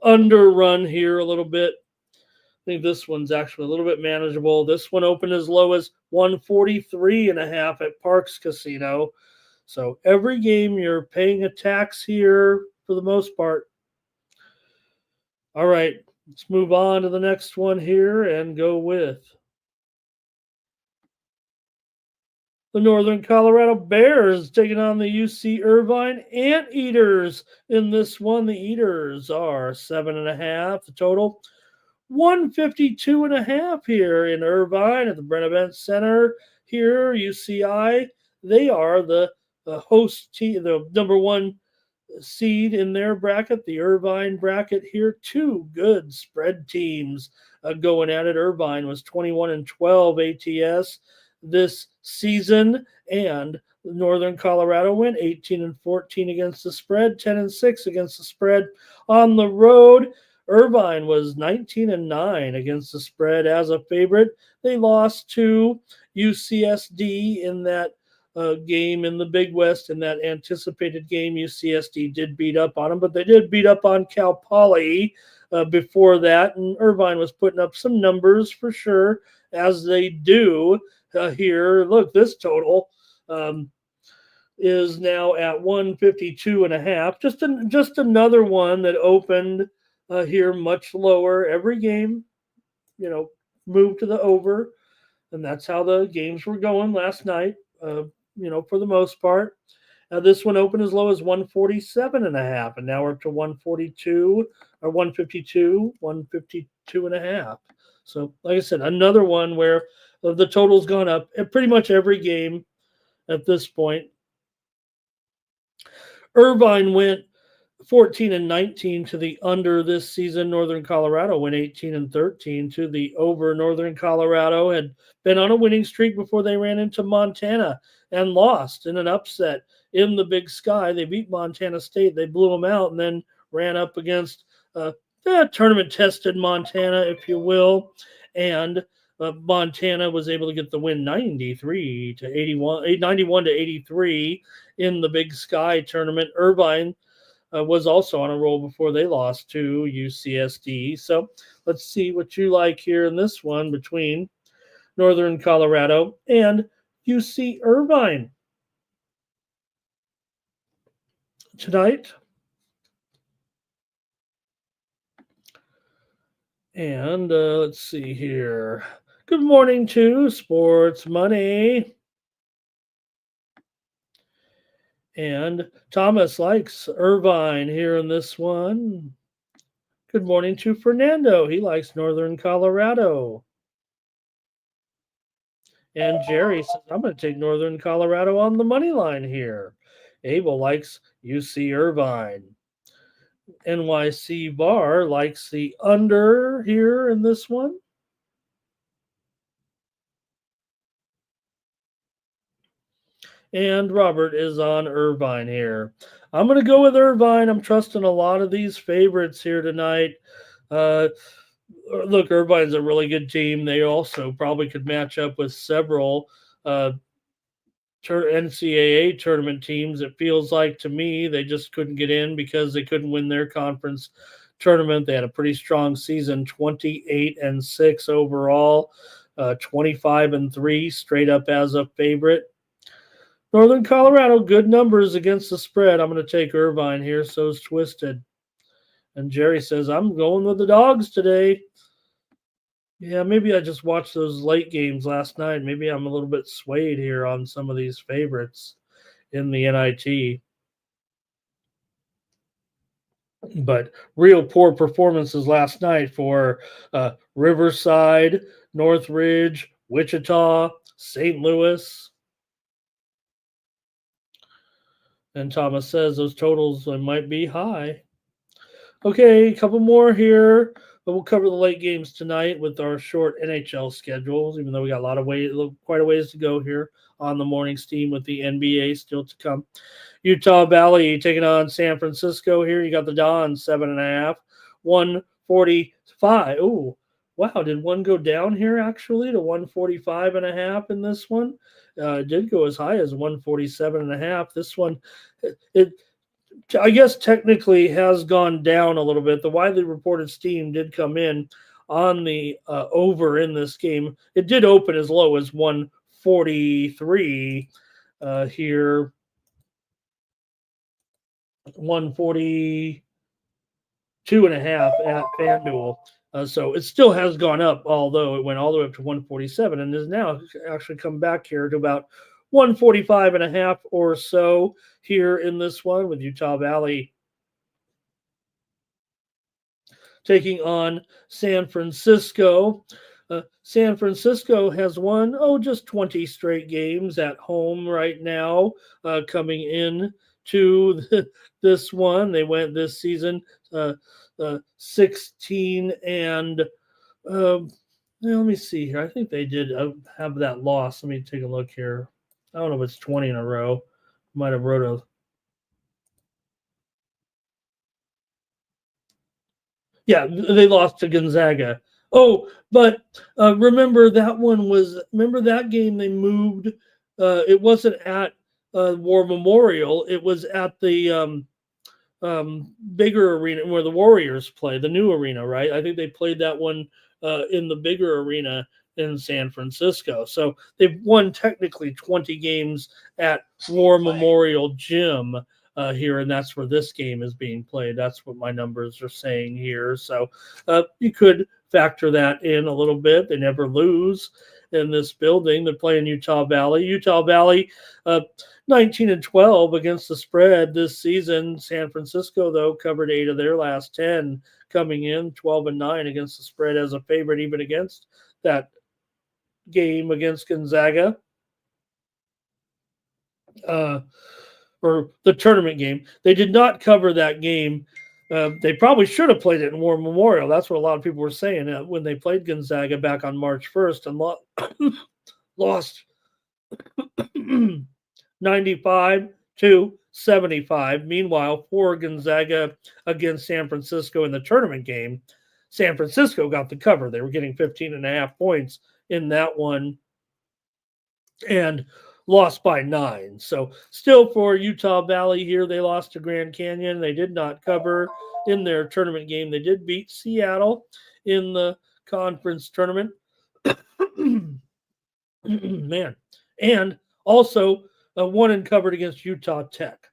underrun here a little bit. I think this one's actually a little bit manageable. This one opened as low as 143.5 at Parks Casino. So every game you're paying a tax here for the most part. All right. Let's move on to the next one here and go with the Northern Colorado Bears taking on the UC Irvine Anteaters. In this one, the Eaters are 7.5. The total 152.5 here in Irvine at the Brenevent Center here. UCI, they are the host team, the number one seed in their bracket, the Irvine bracket here. 2 good spread teams going at it. Irvine was 21-12 ATS this season, and Northern Colorado went 18-14 against the spread, 10-6 against the spread on the road. Irvine was 19-9 against the spread as a favorite. They lost to UCSD in that game in the Big West. In that anticipated game, UCSD did beat up on them, but they did beat up on Cal Poly before that, and Irvine was putting up some numbers for sure, as they do here. Look, this total is now at 152.5. Just another one that opened here much lower. Every game, moved to the over, and that's how the games were going last night. For the most part. This one opened as low as 147.5, and now we're up to 142 or 152, 152.5. So, like I said, another one where the total's gone up at pretty much every game at this point. Irvine went 14-19 to the under this season. Northern Colorado went 18-13 to the over. Northern Colorado had been on a winning streak before they ran into Montana and lost in an upset in the Big Sky. They beat Montana State. They blew them out and then ran up against tournament-tested Montana, if you will. And Montana was able to get the win 91-83 in the Big Sky tournament. Irvine was also on a roll before they lost to UCSD. So let's see what you like here in this one between Northern Colorado and UC Irvine tonight. And let's see here. Good morning to Sports Money. And Thomas likes Irvine here in this one. Good morning to Fernando. He likes Northern Colorado. And Jerry says, I'm going to take Northern Colorado on the money line here. Abel likes UC Irvine. NYC Bar likes the under here in this one. And Robert is on Irvine here. I'm going to go with Irvine. I'm trusting a lot of these favorites here tonight. Look, Irvine's a really good team. They also probably could match up with several NCAA tournament teams. It feels like to me they just couldn't get in because they couldn't win their conference tournament. They had a pretty strong season, 28-6 overall, 25-3 straight up as a favorite. Northern Colorado, good numbers against the spread. I'm going to take Irvine here. So's Twisted. And Jerry says, I'm going with the dogs today. Yeah, maybe I just watched those late games last night. Maybe I'm a little bit swayed here on some of these favorites in the NIT. But real poor performances last night for Riverside, Northridge, Wichita, St. Louis. And Thomas says those totals might be high. Okay, a couple more here, but we'll cover the late games tonight with our short NHL schedules, even though we got quite a ways to go here on the morning steam with the NBA still to come. Utah Valley taking on San Francisco here. You got the Dons 7.5, 145. Oh, wow. Did one go down here actually to 145.5 in this one? It did go as high as 147.5. This one, I guess technically has gone down a little bit. The widely reported steam did come in on the over in this game. It did open as low as 143 here. 142.5 at FanDuel. So it still has gone up, although it went all the way up to 147 and is now actually come back here to about 145.5 or so here in this one with Utah Valley taking on San Francisco. San Francisco has won, just 20 straight games at home right now, coming in to this one. They went this season 16 and let me see here. I think they did have that loss. Let me take a look here. I don't know if it's 20 in a row. Might have wrote a. Yeah, they lost to Gonzaga. Oh, but remember that game they moved. It wasn't at War Memorial. It was at the bigger arena where the Warriors play, the new arena, right? I think they played that one in the bigger arena in San Francisco. So they've won technically 20 games at War Memorial Gym here, and that's where this game is being played. That's what my numbers are saying here. So you could factor that in a little bit. They never lose in this building. They're playing Utah Valley. Utah Valley, 19-12 against the spread this season. San Francisco, though, covered 8 of their last 10, coming in 12-9 against the spread as a favorite, even against that game against Gonzaga. Or the tournament game. They did not cover that game. They probably should have played it in War Memorial. That's what a lot of people were saying when they played Gonzaga back on March 1st and lost 95-75. Meanwhile, for Gonzaga against San Francisco in the tournament game, San Francisco got the cover. They were getting 15.5 points in that one and lost by 9. So still for Utah Valley here, they lost to Grand Canyon. They did not cover in their tournament game. They did beat Seattle in the conference tournament. Man. And also won and covered against Utah Tech.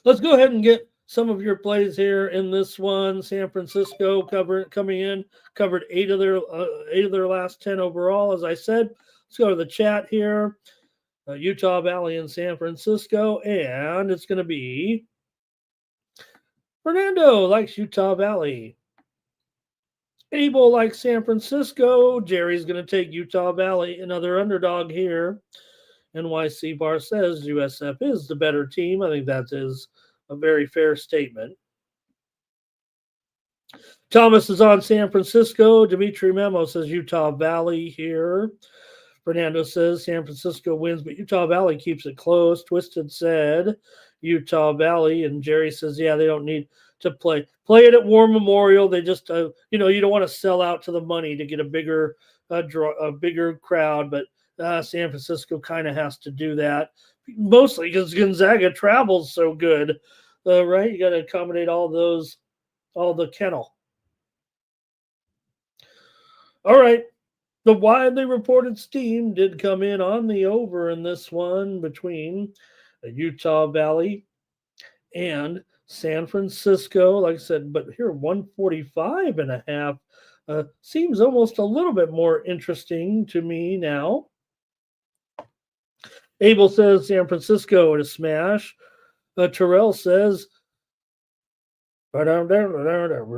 Let's go ahead and get some of your plays here in this one. San Francisco coming in, covered 8 of their last 10 overall. As I said, let's go to the chat here. Utah Valley and San Francisco, and it's going to be Fernando likes Utah Valley. Abel likes San Francisco. Jerry's going to take Utah Valley, another underdog here. NYC Bar says USF is the better team. I think that is a very fair statement. Thomas is on San Francisco. Dimitri Memo says Utah Valley here. Fernando says San Francisco wins, but Utah Valley keeps it close. Twisted said Utah Valley, and Jerry says, yeah, they don't need to play it at War Memorial. They just, you don't want to sell out to the money to get a bigger crowd, but San Francisco kind of has to do that, mostly because Gonzaga travels so good, right? You got to accommodate all the kennel. All right. The widely reported steam did come in on the over in this one between Utah Valley and San Francisco. Like I said, but here 145.5 seems almost a little bit more interesting to me now. Abel says San Francisco at a smash. Terrell says the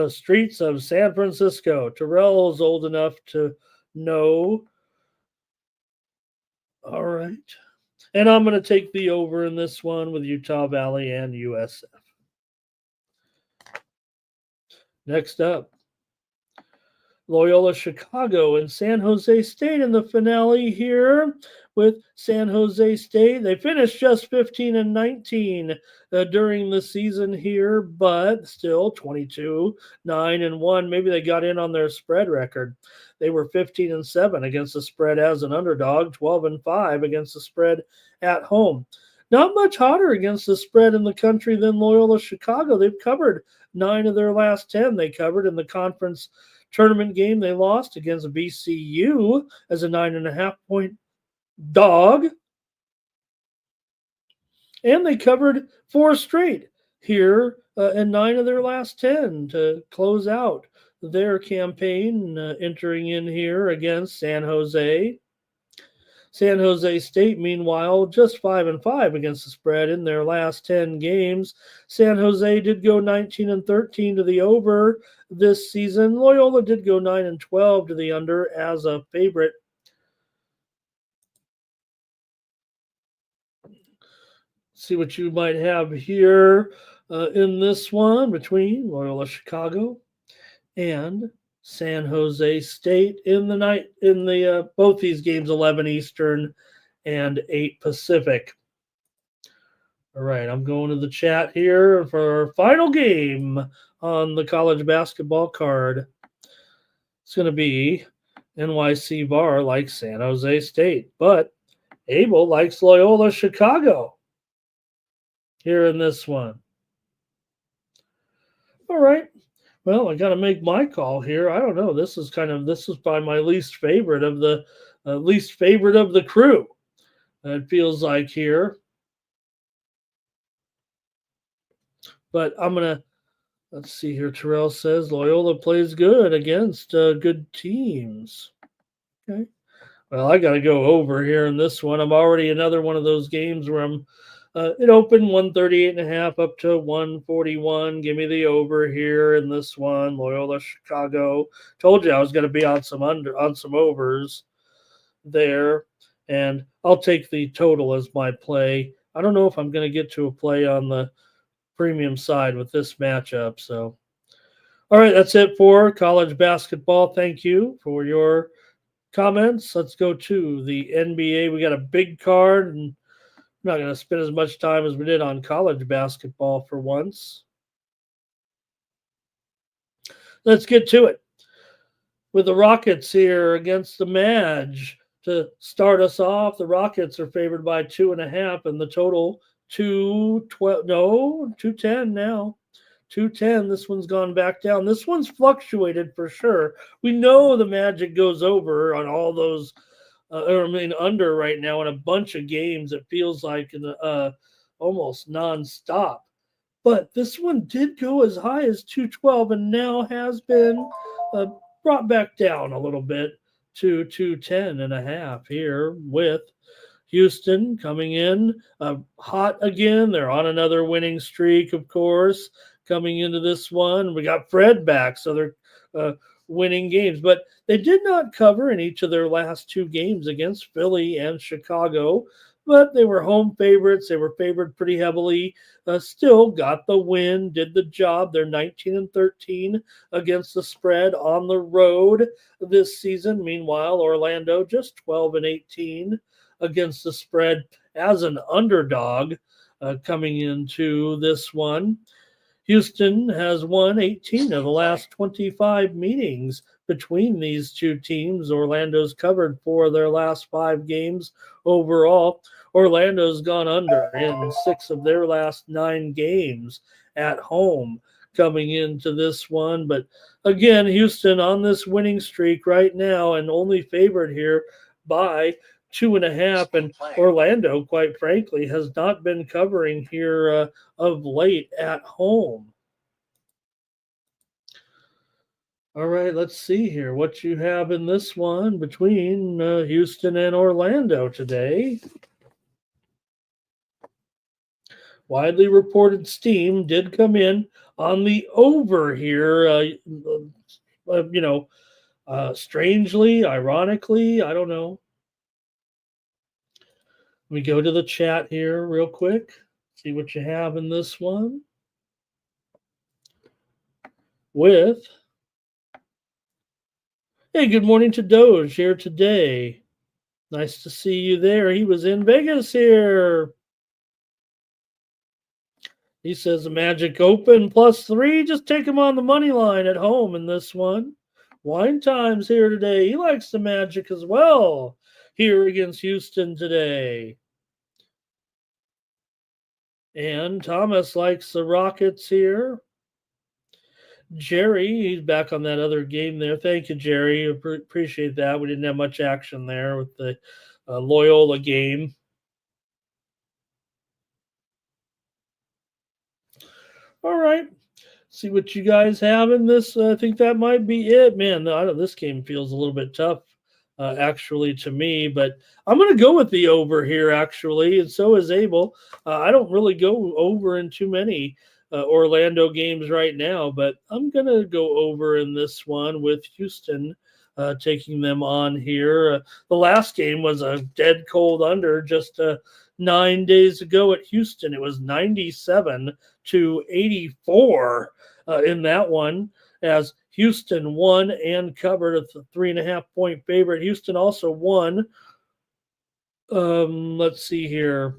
streets of San Francisco. Terrell is old enough to know. All right. And I'm going to take the over in this one with Utah Valley and USF. Next up, Loyola Chicago and San Jose State in the finale here with San Jose State. They finished just 15-19 during the season here, but still 22-9-1. Maybe they got in on their spread record. They were 15-7 against the spread as an underdog, 12-5 against the spread at home. Not much hotter against the spread in the country than Loyola Chicago. They've covered 9 of their last 10. They covered in the conference tournament game. They lost against VCU as a 9.5-point dog. And they covered 4 straight here and 9 of their last 10 to close out their campaign, entering in here against San Jose. San Jose State, meanwhile, just 5-5 against the spread in their last 10 games. San Jose did go 19-13 to the over this season. Loyola did go 9-12 to the under as a favorite. See what you might have here in this one between Loyola Chicago and San Jose State in the night, in the both these games 11 Eastern and 8 Pacific. All right, I'm going to the chat here for our final game on the college basketball card. It's going to be NYC Bar likes San Jose State, but Abel likes Loyola Chicago here in this one. All right. Well, I got to make my call here. I don't know. This is probably my least favorite of the crew. It feels like here, but I'm gonna let's see here. Terrell says Loyola plays good against good teams. Okay. Well, I got to go over here in this one. I'm already another one of those games where it opened 138.5 up to 141. Give me the over here in this one. Loyola Chicago. Told you I was going to be on some overs there, and I'll take the total as my play. I don't know if I'm going to get to a play on the premium side with this matchup. So, all right, that's it for college basketball. Thank you for your comments. Let's go to the NBA. We got a big card, and I'm not going to spend as much time as we did on college basketball for once. Let's get to it. With the Rockets here against the Mavs to start us off, the Rockets are favored by 2.5, and the total 212. No, 210 now. 210. This one's gone back down. This one's fluctuated for sure. We know the Magic goes over on all those under right now in a bunch of games. It feels like almost nonstop. But this one did go as high as 212 and now has been uh, brought back down a little bit to 210.5 here with Houston coming in hot again. They're on another winning streak, of course, coming into this one. We got Fred back, so they're winning games. But they did not cover in each of their last two games against Philly and Chicago. But they were home favorites. They were favored pretty heavily. Still got the win, did the job. They're 19-13 against the spread on the road this season. Meanwhile, Orlando just 12-18 against the spread as an underdog coming into this one. Houston has won 18 of the last 25 meetings between these two teams. Orlando's covered 4 of their last 5 games overall. Orlando's gone under in 6 of their last 9 games at home coming into this one. But again, Houston on this winning streak right now and only favored here by 2.5, and Orlando, quite frankly, has not been covering here of late at home. All right, let's see here what you have in this one between Houston and Orlando today. Widely reported steam did come in on the over here. Strangely, ironically, I don't know. Let me go to the chat here real quick. See what you have in this one. Hey, good morning to Doge here today. Nice to see you there. He was in Vegas here. He says the Magic Open +3. Just take him on the money line at home in this one. Wine Time's here today. He likes the Magic as well here against Houston today. And Thomas likes the Rockets here. Jerry, he's back on that other game there. Thank you, Jerry. Appreciate that. We didn't have much action there with the Loyola game. All right. See what you guys have in this. I think that might be it. Man, this game feels a little bit tough, actually, to me. But I'm going to go with the over here, actually, and so is Abel. I don't really go over in too many Orlando games right now, but I'm going to go over in this one with Houston taking them on here. The last game was a dead cold under just 9 days ago at Houston. It was 97-84 in that one as Houston won and covered a 3.5-point favorite. Houston also won. Let's see here.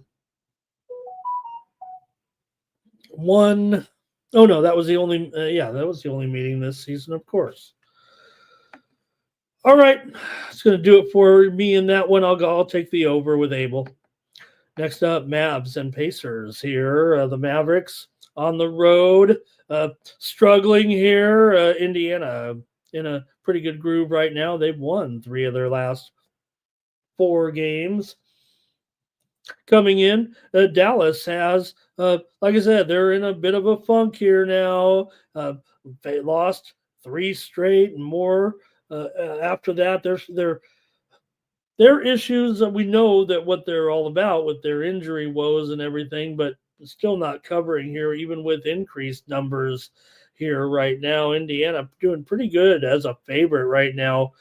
That was the only that was the only meeting this season, of course. All right, it's going to do it for me in that one. I'll take the over with Abel. Next up, Mavs and Pacers here. The Mavericks on the road. Struggling here. Indiana in a pretty good groove right now. They've won 3 of their last 4 games. Coming in, Dallas has, like I said, they're in a bit of a funk here now. They lost 3 straight and more. After that, their issues that we know that what they're all about with their injury woes and everything, but still not covering here, even with increased numbers here right now. Indiana doing pretty good as a favorite right now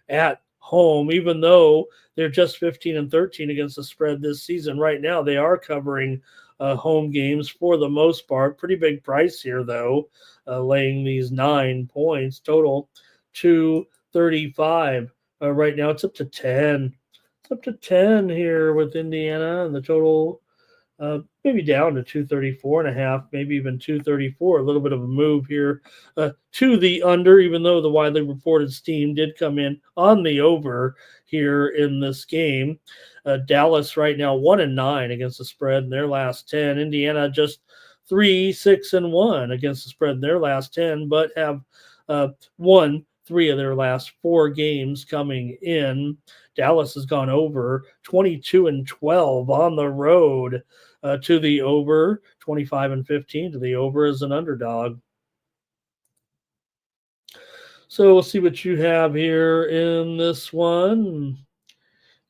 at home, even though they're just 15-13 against the spread this season. Right now, they are covering home games for the most part. Pretty big price here, though, laying these 9 points total, 235. Right now, it's up to 10. It's up to 10 here with Indiana, and the total maybe down to 234.5, maybe even 234. A little bit of a move here to the under, even though the widely reported steam did come in on the over here in this game. Dallas right now 1-9 against the spread in their last 10. Indiana just 3-6-1 against the spread in their last 10, but have won 3 of their last 4 games coming in. Dallas has gone over 22-12 on the road to the over, 25-15 to the over as an underdog. So we'll see what you have here in this one.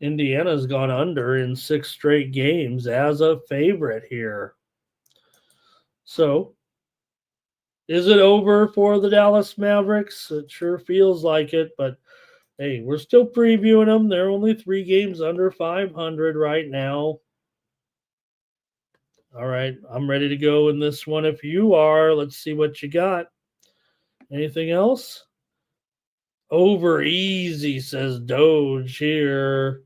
Indiana's gone under in 6 straight games as a favorite here. So is it over for the Dallas Mavericks? It sure feels like it, but hey, we're still previewing them. They're only 3 games under 500 right now. All right, I'm ready to go in this one if you are. Let's see what you got. Anything else? Over easy, says Doge here.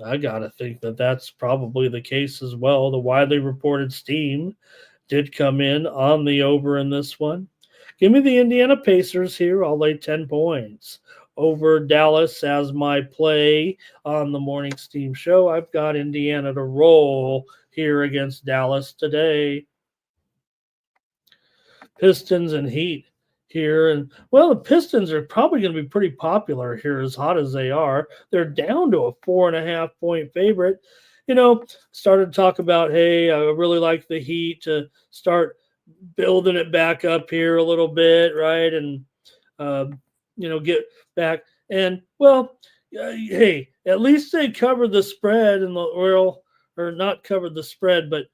I got to think that that's probably the case as well. The widely reported steam did come in on the over in this one. Give me the Indiana Pacers here. I'll lay 10 points over Dallas as my play on the Morning Steam Show. I've got Indiana to roll here against Dallas today. Pistons and Heat here. And, well, the Pistons are probably going to be pretty popular here, as hot as they are. They're down to a 4.5-point favorite. Started to talk about, hey, I really like the Heat to start building it back up here a little bit, right? And, get back. And, well, hey, at least they covered the spread and or not covered the spread, but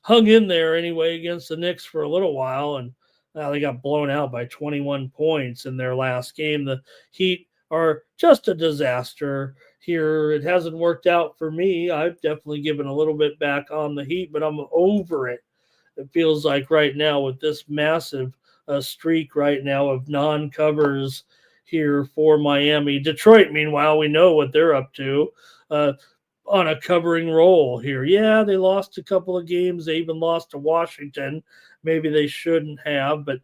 hung in there anyway against the Knicks for a little while. And they got blown out by 21 points in their last game. The Heat are just a disaster here. It hasn't worked out for me. I've definitely given a little bit back on the Heat, but I'm over it. It feels like right now with this massive streak right now of non-covers here for Miami. Detroit, meanwhile, we know what they're up to on a covering roll here. Yeah, they lost a couple of games. They even lost to Washington. Maybe they shouldn't have, but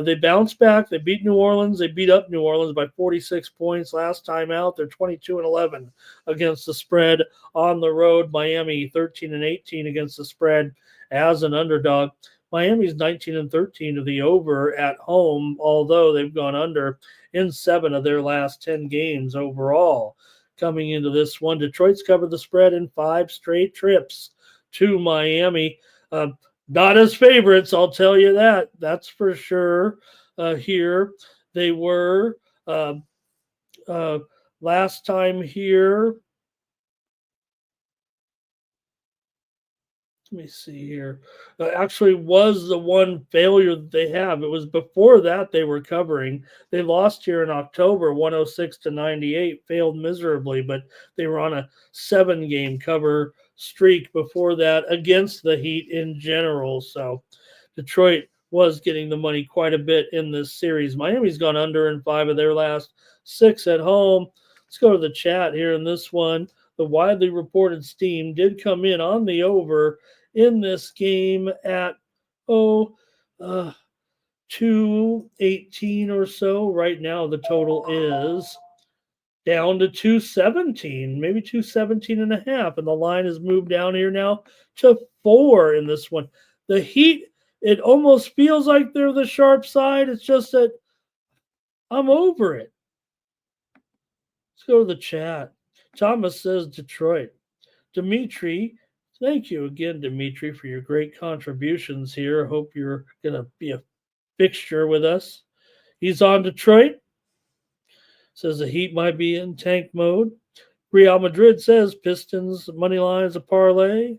they bounced back. They beat New Orleans. They beat up New Orleans by 46 points last time out. They're 22-11 against the spread on the road. Miami 13-18 against the spread as an underdog. Miami's 19-13 to the over at home, although they've gone under in 7 of their last 10 games overall. Coming into this one, Detroit's covered the spread in 5 straight trips to Miami. Not as favorites, I'll tell you that. That's for sure. Here they were last time here. Let me see here. Actually was the one failure that they have. It was before that they were covering. They lost here in October, 106-98, failed miserably, but they were on a 7-game cover streak before that against the Heat in general. So Detroit was getting the money quite a bit in this series. Miami's gone under in 5 of their last 6 at home. Let's go to the chat here in this one. The widely reported steam did come in on the over in this game at 218 or so. Right now the total is down to 217, maybe 217.5, and the line has moved down here now to 4 in this one. The Heat it almost feels like they're the sharp side. It's just that I'm over it. Let's go to the chat. Thomas says Detroit. Dimitri, thank you again, Dimitri, for your great contributions here. Hope you're going to be a fixture with us. He's on Detroit. Says the Heat might be in tank mode. Real Madrid says Pistons money line is a parlay.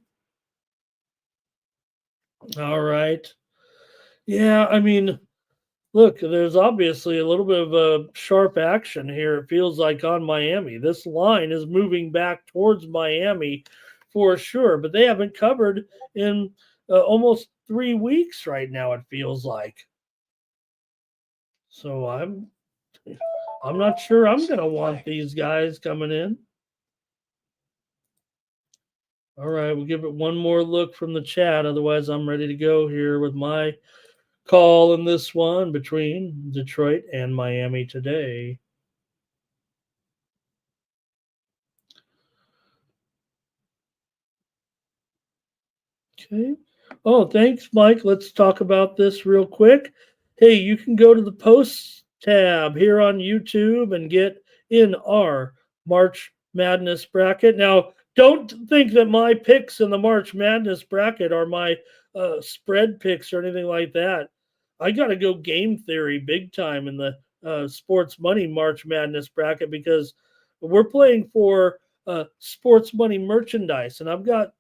All right. Yeah, I mean, look, there's obviously a little bit of a sharp action here. It feels like on Miami. This line is moving back towards Miami for sure, but they haven't covered in almost 3 weeks right now, it feels like. So I'm not sure I'm going to want these guys coming in. All right, we'll give it one more look from the chat. Otherwise, I'm ready to go here with my call in this one between Detroit and Miami today. Okay. Oh, thanks, Mike. Let's talk about this real quick. Hey, you can go to the posts tab here on YouTube and get in our March Madness bracket. Now, don't think that my picks in the March Madness bracket are my spread picks or anything like that. I got to go game theory big time in the sports money March Madness bracket because we're playing for sports money merchandise. And I've got,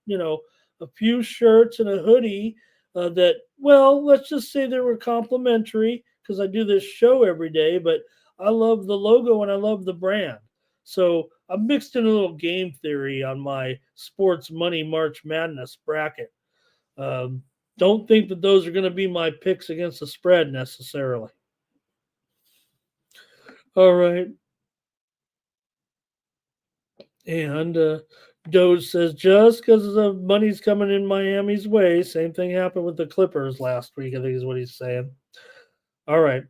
a few shirts and a hoodie that, well, let's just say they were complimentary because I do this show every day, but I love the logo and I love the brand. So I mixed in a little game theory on my sports money March Madness bracket. Don't think that those are going to be my picks against the spread necessarily. All right. And Doge says, just because the money's coming in Miami's way, same thing happened with the Clippers last week, I think is what he's saying. All right.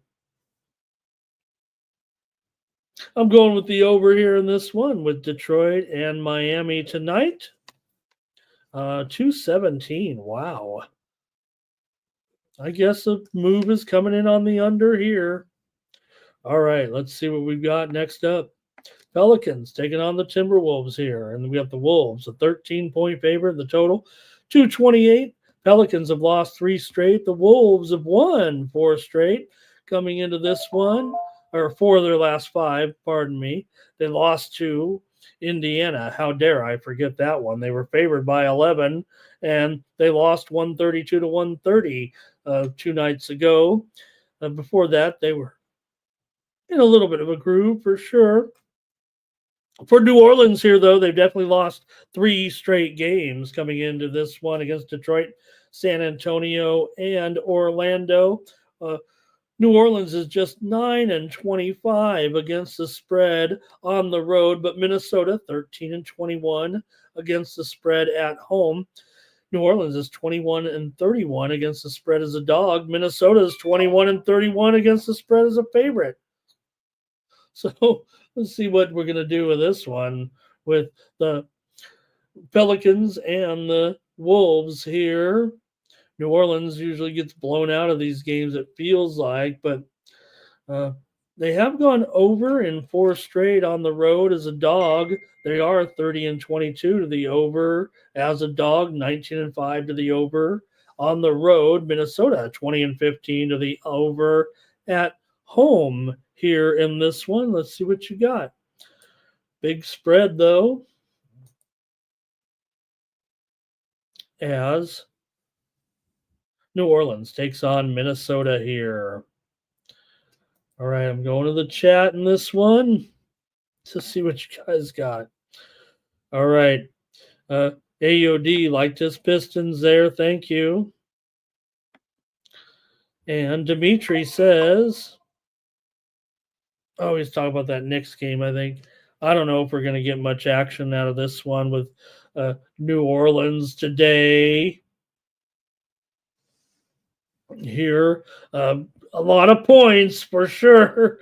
I'm going with the over here in this one with Detroit and Miami tonight. 217. Wow. I guess the move is coming in on the under here. All right, let's see what we've got next up. Pelicans taking on the Timberwolves here. And we have the Wolves, a 13-point favorite, the total, 228. Pelicans have lost 3 straight. The Wolves have won 4 straight coming into this one, or 4 of their last 5, pardon me. They lost to Indiana. How dare I forget that one? They were favored by 11, and they lost 132 to 130 2 nights ago. Before that, they were in a little bit of a groove for sure. For New Orleans here, though, they've definitely lost 3 straight games coming into this one against Detroit, San Antonio, and Orlando. New Orleans is just 9-25 against the spread on the road, but Minnesota 13-21 against the spread at home. New Orleans is 21-31 against the spread as a dog. Minnesota is 21-31 against the spread as a favorite. So let's see what we're going to do with this one with the Pelicans and the Wolves here. New Orleans usually gets blown out of these games, it feels like, but they have gone over in 4 straight on the road as a dog. They are 30-22 to the over as a dog, 19-5 to the over on the road. Minnesota 20-15 to the over at home here in this one. Let's see what you got. Big spread, though, as New Orleans takes on Minnesota here. All right, I'm going to the chat in this one to see what you guys got. All right. AOD liked his Pistons there. Thank you. And Dimitri says, oh, he's talking about that Knicks game, I think. I don't know if we're going to get much action out of this one with New Orleans today. Here, a lot of points for sure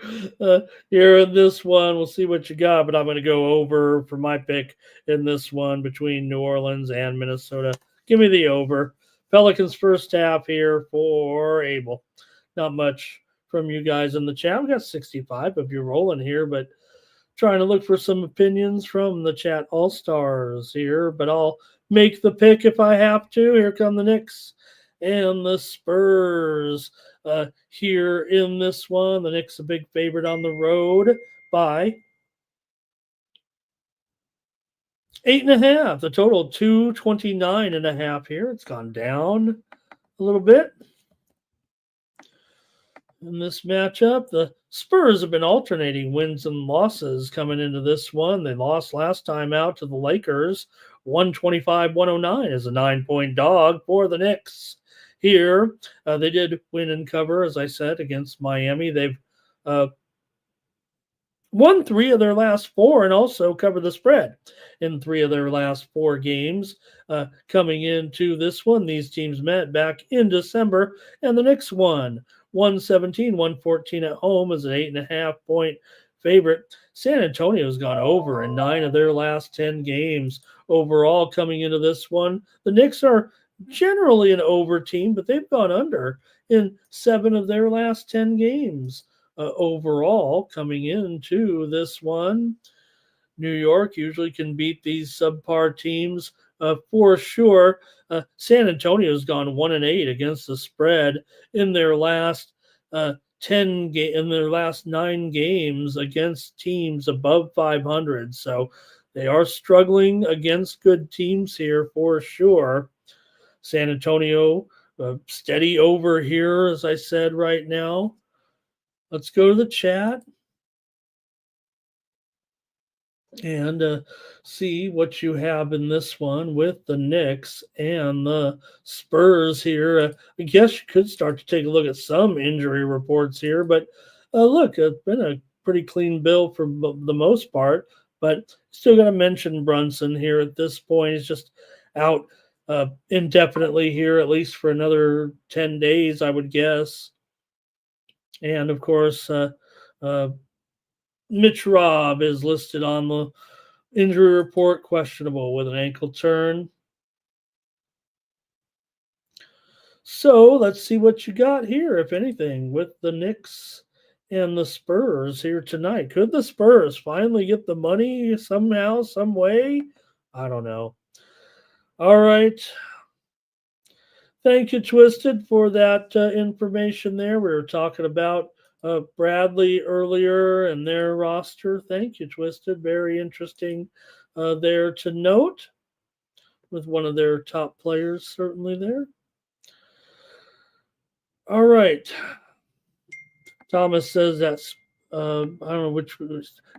here in this one. We'll see what you got, but I'm going to go over for my pick in this one between New Orleans and Minnesota. Give me the over. Pelicans first half here for Abel. Not much from you guys in the chat. We got 65 of you rolling here, but trying to look for some opinions from the chat all-stars here, but I'll make the pick if I have to. Here come the Knicks and the Spurs here in this one. The Knicks a big favorite on the road by 8.5. The total 229.5 here. It's gone down a little bit. In this matchup, the Spurs have been alternating wins and losses coming into this one. They lost last time out to the Lakers, 125-109 as a 9-point dog for the Knicks. Here, they did win and cover, as I said, against Miami. They've won 3 of their last 4 and also covered the spread in 3 of their last 4 games. Coming into this one, these teams met back in December, and the Knicks won 117-114 at home as an 8.5-point favorite. San Antonio's gone over in 9 of their last 10 games overall coming into this one. The Knicks are generally an over team, but they've gone under in 7 of their last 10 games overall coming into this one. New York usually can beat these subpar teams for sure. San Antonio's gone 1-8 against the spread in their last 9 games against teams above 500. So they are struggling against good teams here for sure. San Antonio steady over here, as I said right now. Let's go to the chat and see what you have in this one with the Knicks and the Spurs here. I guess you could start to take a look at some injury reports here, but look, it's been a pretty clean bill for the most part, but still got to mention Brunson here at this point. He's just out indefinitely here, at least for another 10 days, I would guess. And of course, Mitch Robb is listed on the injury report, questionable with an ankle turn. So let's see what you got here, if anything, with the Knicks and the Spurs here tonight. Could the Spurs finally get the money somehow, some way? I don't know. All right. Thank you, Twisted, for that information there. We were talking about Bradley earlier and their roster. Thank you, Twisted. Very interesting there to note with one of their top players certainly there. All right. Thomas says that's, I don't know which.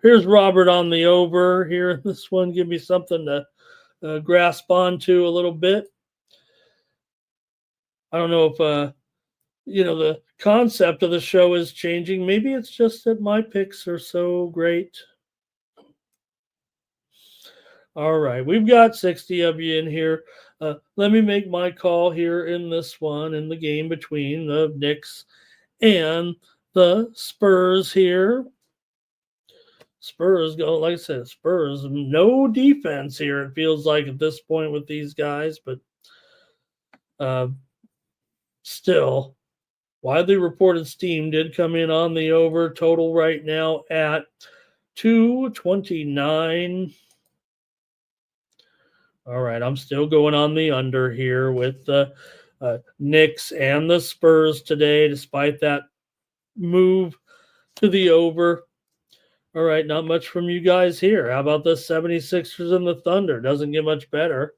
Here's Robert on the over here. This one, give me something to grasp onto a little bit. I don't know if, the concept of the show is changing. Maybe it's just that my picks are so great. All right, we've got 60 of you in here. Let me make my call here in this one, in the game between the Knicks and the Spurs here. Spurs go, like I said, Spurs, no defense here, it feels like at this point with these guys, but still, widely reported steam did come in on the over. Total right now at 229. All right, I'm still going on the under here with the Knicks and the Spurs today, despite that move to the over. All right, not much from you guys here. How about the 76ers and the Thunder? Doesn't get much better.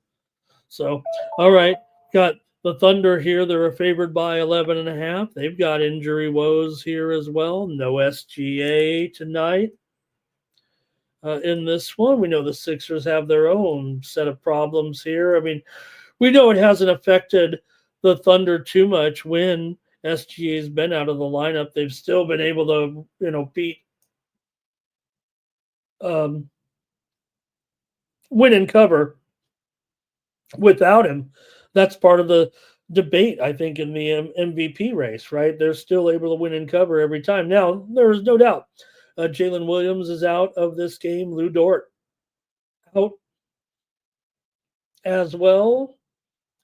So, all right, got the Thunder here. They're favored by 11.5. They've got injury woes here as well. No SGA tonight. In this one, we know the Sixers have their own set of problems here. I mean, we know it hasn't affected the Thunder too much when SGA's been out of the lineup. They've still been able to, beat, win and cover without him. That's part of the debate, I think, in the MVP race, right? They're still able to win and cover every time. Now, there is no doubt. Jalen Williams is out of this game. Lou Dort out as well.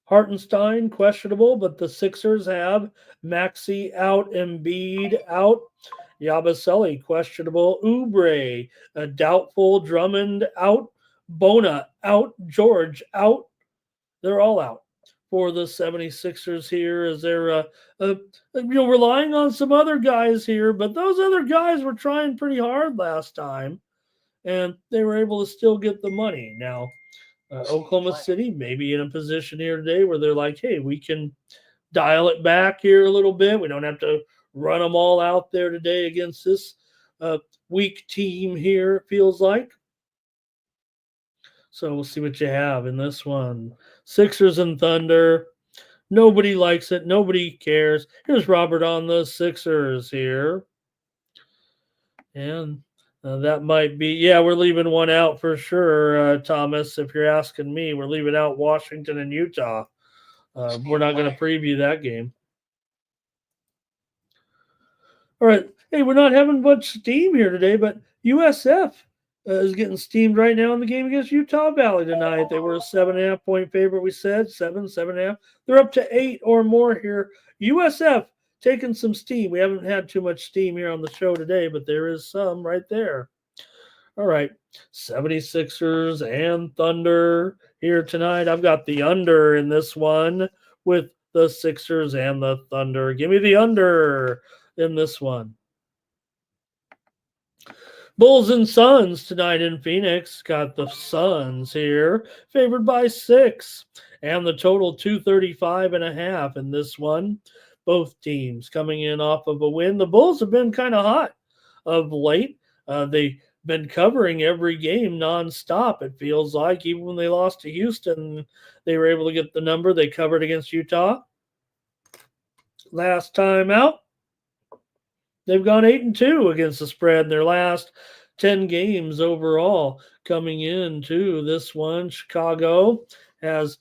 Hartenstein, questionable, but the Sixers have Maxey out, Embiid out, Yabusele, questionable, Oubre, doubtful, Drummond out, Bona out, George out. They're all out for the 76ers here as they're relying on some other guys here, but those other guys were trying pretty hard last time and they were able to still get the money. Now, Oklahoma City may be in a position here today where they're like, hey, we can dial it back here a little bit. We don't have to run them all out there today against this weak team here, it feels like. So we'll see what you have in this one. Sixers and Thunder. Nobody likes it. Nobody cares. Here's Robert on the Sixers here. And that might be, yeah, we're leaving one out for sure, Thomas. If you're asking me, we're leaving out Washington and Utah. We're not going to preview that game. All right. Hey, we're not having much steam here today, but USF is getting steamed right now in the game against Utah Valley tonight. They were a 7.5 point favorite, we said. 7.5. They're up to 8 or more here. USF taking some steam. We haven't had too much steam here on the show today, but there is some right there. All right. 76ers and Thunder here tonight. I've got the under in this one with the Sixers and the Thunder. Give me the under in this one. Bulls and Suns tonight in Phoenix. Got the Suns here, favored by 6. And the total 235.5 in this one. Both teams coming in off of a win. The Bulls have been kind of hot of late. They've been covering every game nonstop, it feels like. Even when they lost to Houston, they were able to get the number. They covered against Utah. Last time out, they've gone 8-2 against the spread in their last 10 games overall. Coming into this one, Chicago has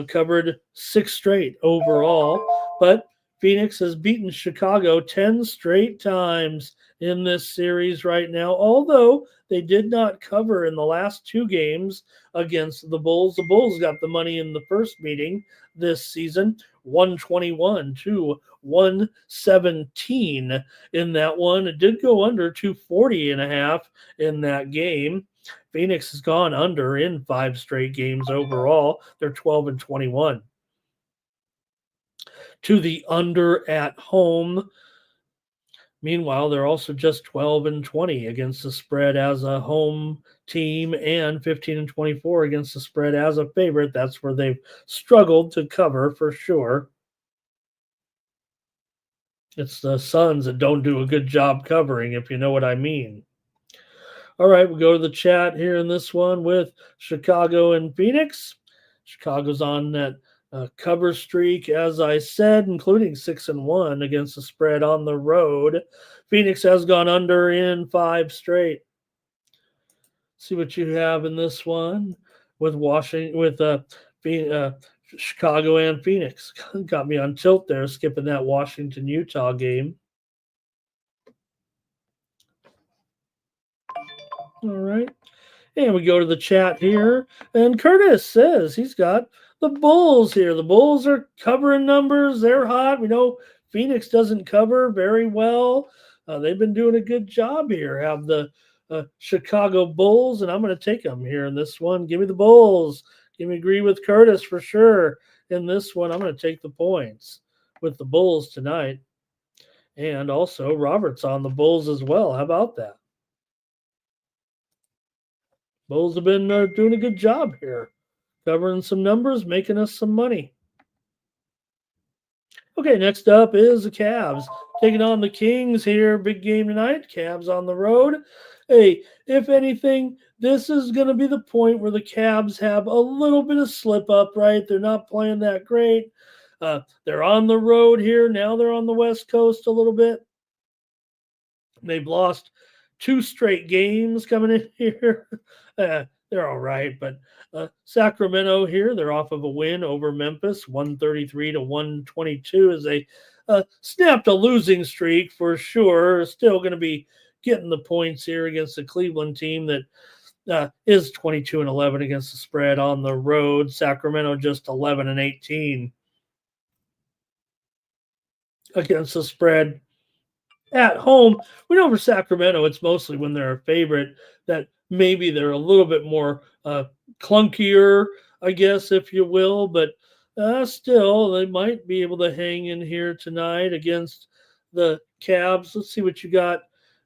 covered 6 straight overall, but Phoenix has beaten Chicago 10 straight times in this series right now, although they did not cover in the last 2 games against the Bulls. The Bulls got the money in the first meeting this season, 121 to 117 in that one. It did go under 240.5 in that game. Phoenix has gone under in 5 straight games overall. They're 12-21. To the under at home. Meanwhile, they're also just 12-20 against the spread as a home team and 15-24 against the spread as a favorite. That's where they've struggled to cover for sure. It's the Suns that don't do a good job covering, if you know what I mean. All right, we'll go to the chat here in this one with Chicago and Phoenix. Chicago's on that cover streak, as I said, including 6-1 against the spread on the road. Phoenix has gone under in 5 straight. See what you have in this one with Chicago and Phoenix. Got me on tilt there, skipping that Washington-Utah game. All right. And we go to the chat here. And Curtis says he's got the Bulls here. The Bulls are covering numbers. They're hot. We know Phoenix doesn't cover very well. They've been doing a good job here. Have the Chicago Bulls, and I'm going to take them here in this one. Give me the Bulls. Agree with Curtis for sure. In this one, I'm going to take the points with the Bulls tonight. And also, Robert's on the Bulls as well. How about that? Bulls have been doing a good job here. Covering some numbers, making us some money. Okay, next up is the Cavs. Taking on the Kings here. Big game tonight. Cavs on the road. Hey, if anything, this is going to be the point where the Cavs have a little bit of slip up, right? They're not playing that great. They're on the road here. Now they're on the West Coast a little bit. They've lost 2 straight games coming in here. They're all right, but Sacramento here, they're off of a win over Memphis, 133-122 as they snapped a losing streak for sure. Still going to be getting the points here against the Cleveland team that is 22-11 against the spread on the road. Sacramento just 11-18 against the spread at home. We know for Sacramento, it's mostly when they're a favorite that maybe they're a little bit more clunkier, I guess, if you will. But still, they might be able to hang in here tonight against the Cavs. Let's see what you got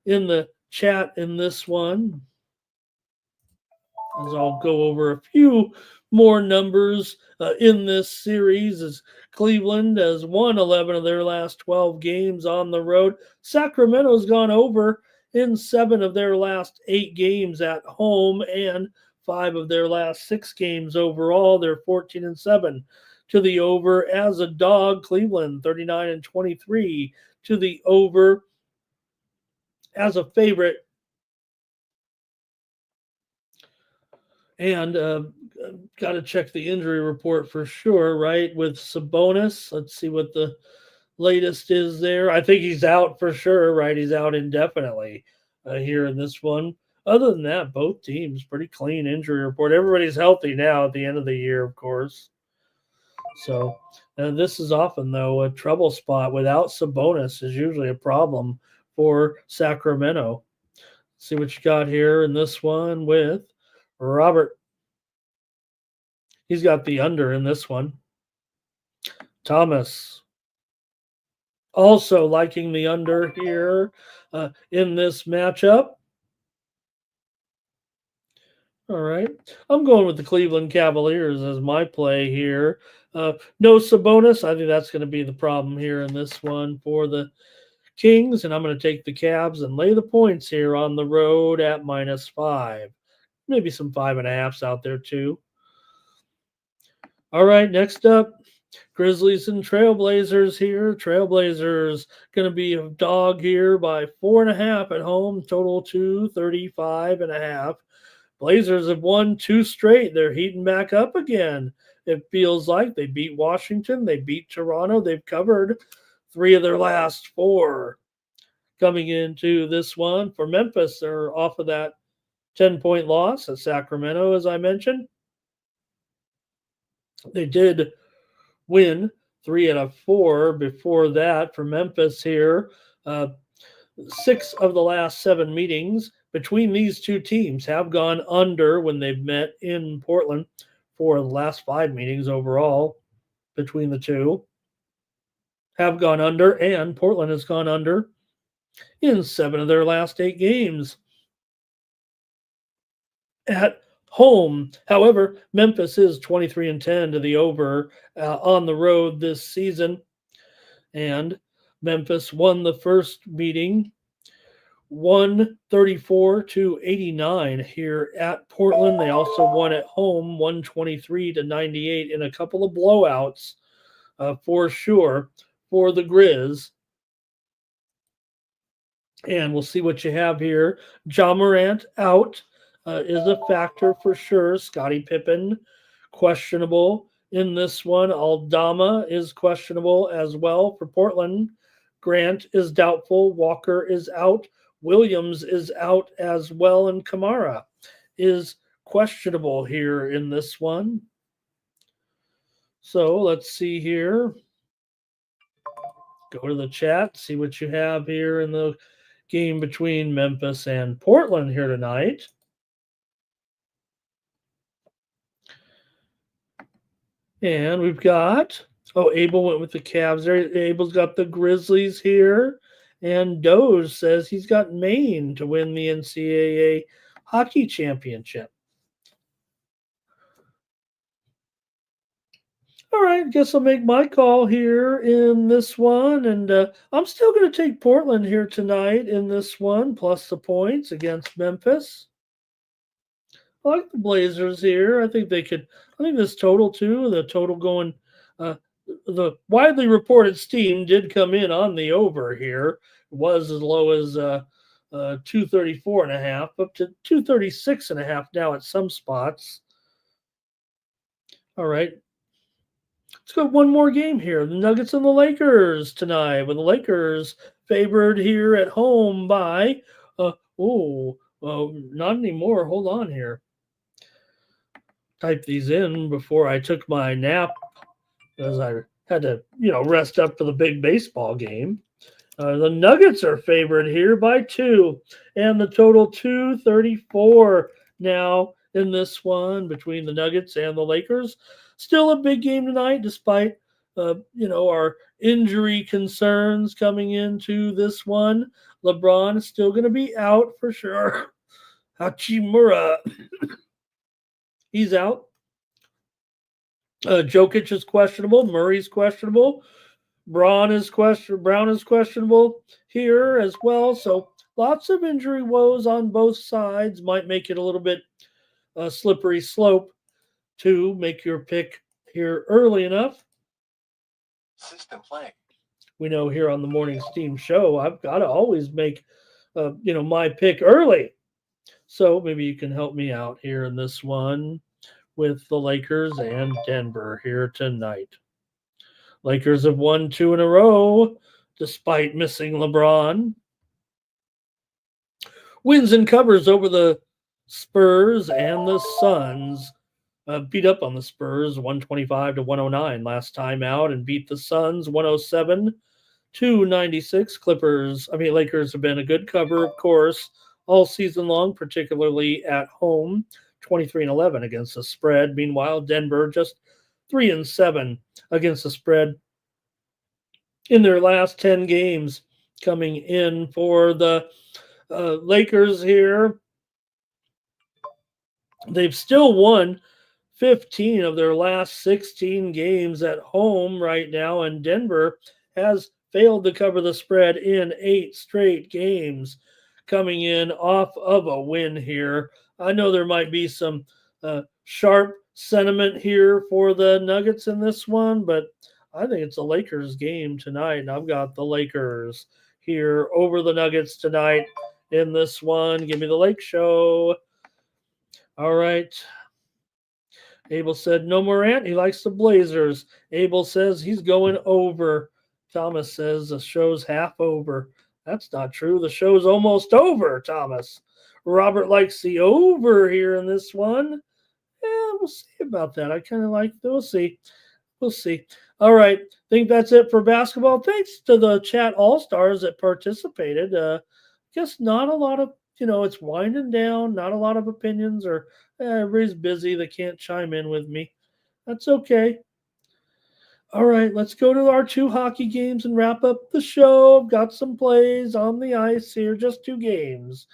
in the chat in this one, as I'll go over a few more numbers in this series. As Cleveland has won 11 of their last 12 games on the road. Sacramento's gone over in 7 of their last 8 games at home and 5 of their last 6 games overall. They're 14-7 to the over as a dog. Cleveland 39-23 to the over as a favorite. And got to check the injury report for sure, right? With Sabonis, let's see what the latest is there. I think he's out for sure, right? He's out indefinitely here in this one. Other than that, both teams pretty clean injury report. Everybody's healthy now at the end of the year, of course. So this is often, though, a trouble spot. Without Sabonis is usually a problem for Sacramento. See what you got here in this one with Robert. He's got the under in this one. Thomas also liking the under here in this matchup. All right. I'm going with the Cleveland Cavaliers as my play here. No Sabonis. I think that's going to be the problem here in this one for the Kings. And I'm going to take the Cavs and lay the points here on the road at -5. Maybe some 5.5s out there too. All right, next up, Grizzlies and Trailblazers here. Trailblazers going to be a dog here by 4.5 at home, total 235.5. Blazers have won 2 straight. They're heating back up again. It feels like they beat Washington, they beat Toronto, they've covered 3 of their last 4. Coming into this one for Memphis, they're off of that 10-point loss at Sacramento, as I mentioned. They did win 3 out of 4 before that for Memphis here. 6 of the last 7 meetings between these two teams have gone under when they've met in Portland. 4 of the last 5 meetings overall between the two have gone under, and Portland has gone under in 7 of their last 8 games at home. However, Memphis is 23-10 to the over on the road this season. And Memphis won the first meeting 134-89 here at Portland. They also won at home 123-98 in a couple of blowouts for sure for the Grizz. And we'll see what you have here. Ja Morant out is a factor for sure. Scottie Pippen questionable in this one. Aldama is questionable as well for Portland. Grant is doubtful. Walker is out. Williams is out as well. And Kamara is questionable here in this one. So let's see here. Go to the chat, see what you have here in the game between Memphis and Portland here tonight. And we've got, Abel went with the Cavs there. Abel's got the Grizzlies here. And Doge says he's got Maine to win the NCAA hockey championship. All right, guess I'll make my call here in this one. And I'm still going to take Portland here tonight in this one, plus the points against Memphis. I like the Blazers here. I think this total too, the total going, the widely reported steam did come in on the over here. It was as low as 234.5 up to 236.5 now at some spots. All right. Let's go one more game here. The Nuggets and the Lakers tonight, with the Lakers favored here at home by, Well, not anymore. Hold on here. Type these in before I took my nap as I had to, rest up for the big baseball game. The Nuggets are favored here by 2, and the total 234 now in this one between the Nuggets and the Lakers. Still a big game tonight, despite our injury concerns coming into this one. LeBron is still going to be out for sure. Hachimura, he's out. Jokic is questionable. Murray's questionable. Brown is questionable here as well. So lots of injury woes on both sides might make it a little bit slippery slope to make your pick here early enough. System playing. We know here on the Morning Steam Show, I've got to always make my pick early. So maybe you can help me out here in this one with the Lakers and Denver here tonight. Lakers have won 2 in a row despite missing LeBron. Wins and covers over the Spurs and the Suns. Beat up on the Spurs 125-109 last time out and beat the Suns 107-96. Lakers have been a good cover, of course, all season long, particularly at home. 23-11 against the spread. Meanwhile, Denver just 3-7 against the spread in their last 10 games. Coming in for the Lakers here, they've still won 15 of their last 16 games at home right now, and Denver has failed to cover the spread in 8 straight games, coming in off of a win here. I know there might be some sharp sentiment here for the Nuggets in this one, but I think it's a Lakers game tonight, and I've got the Lakers here over the Nuggets tonight in this one. Give me the Lake Show. All right. Abel said no Morant. He likes the Blazers. Abel says he's going over. Thomas says the show's half over. That's not true. The show's almost over, Thomas. Robert likes the over here in this one. Yeah, we'll see about that. I kind of like it. We'll see. We'll see. All right. I think that's it for basketball. Thanks to the chat all-stars that participated. Guess not a lot of, it's winding down. Not a lot of opinions, or everybody's busy. They can't chime in with me. That's okay. All right, let's go to our 2 hockey games and wrap up the show. I've got some plays on the ice here, just 2 games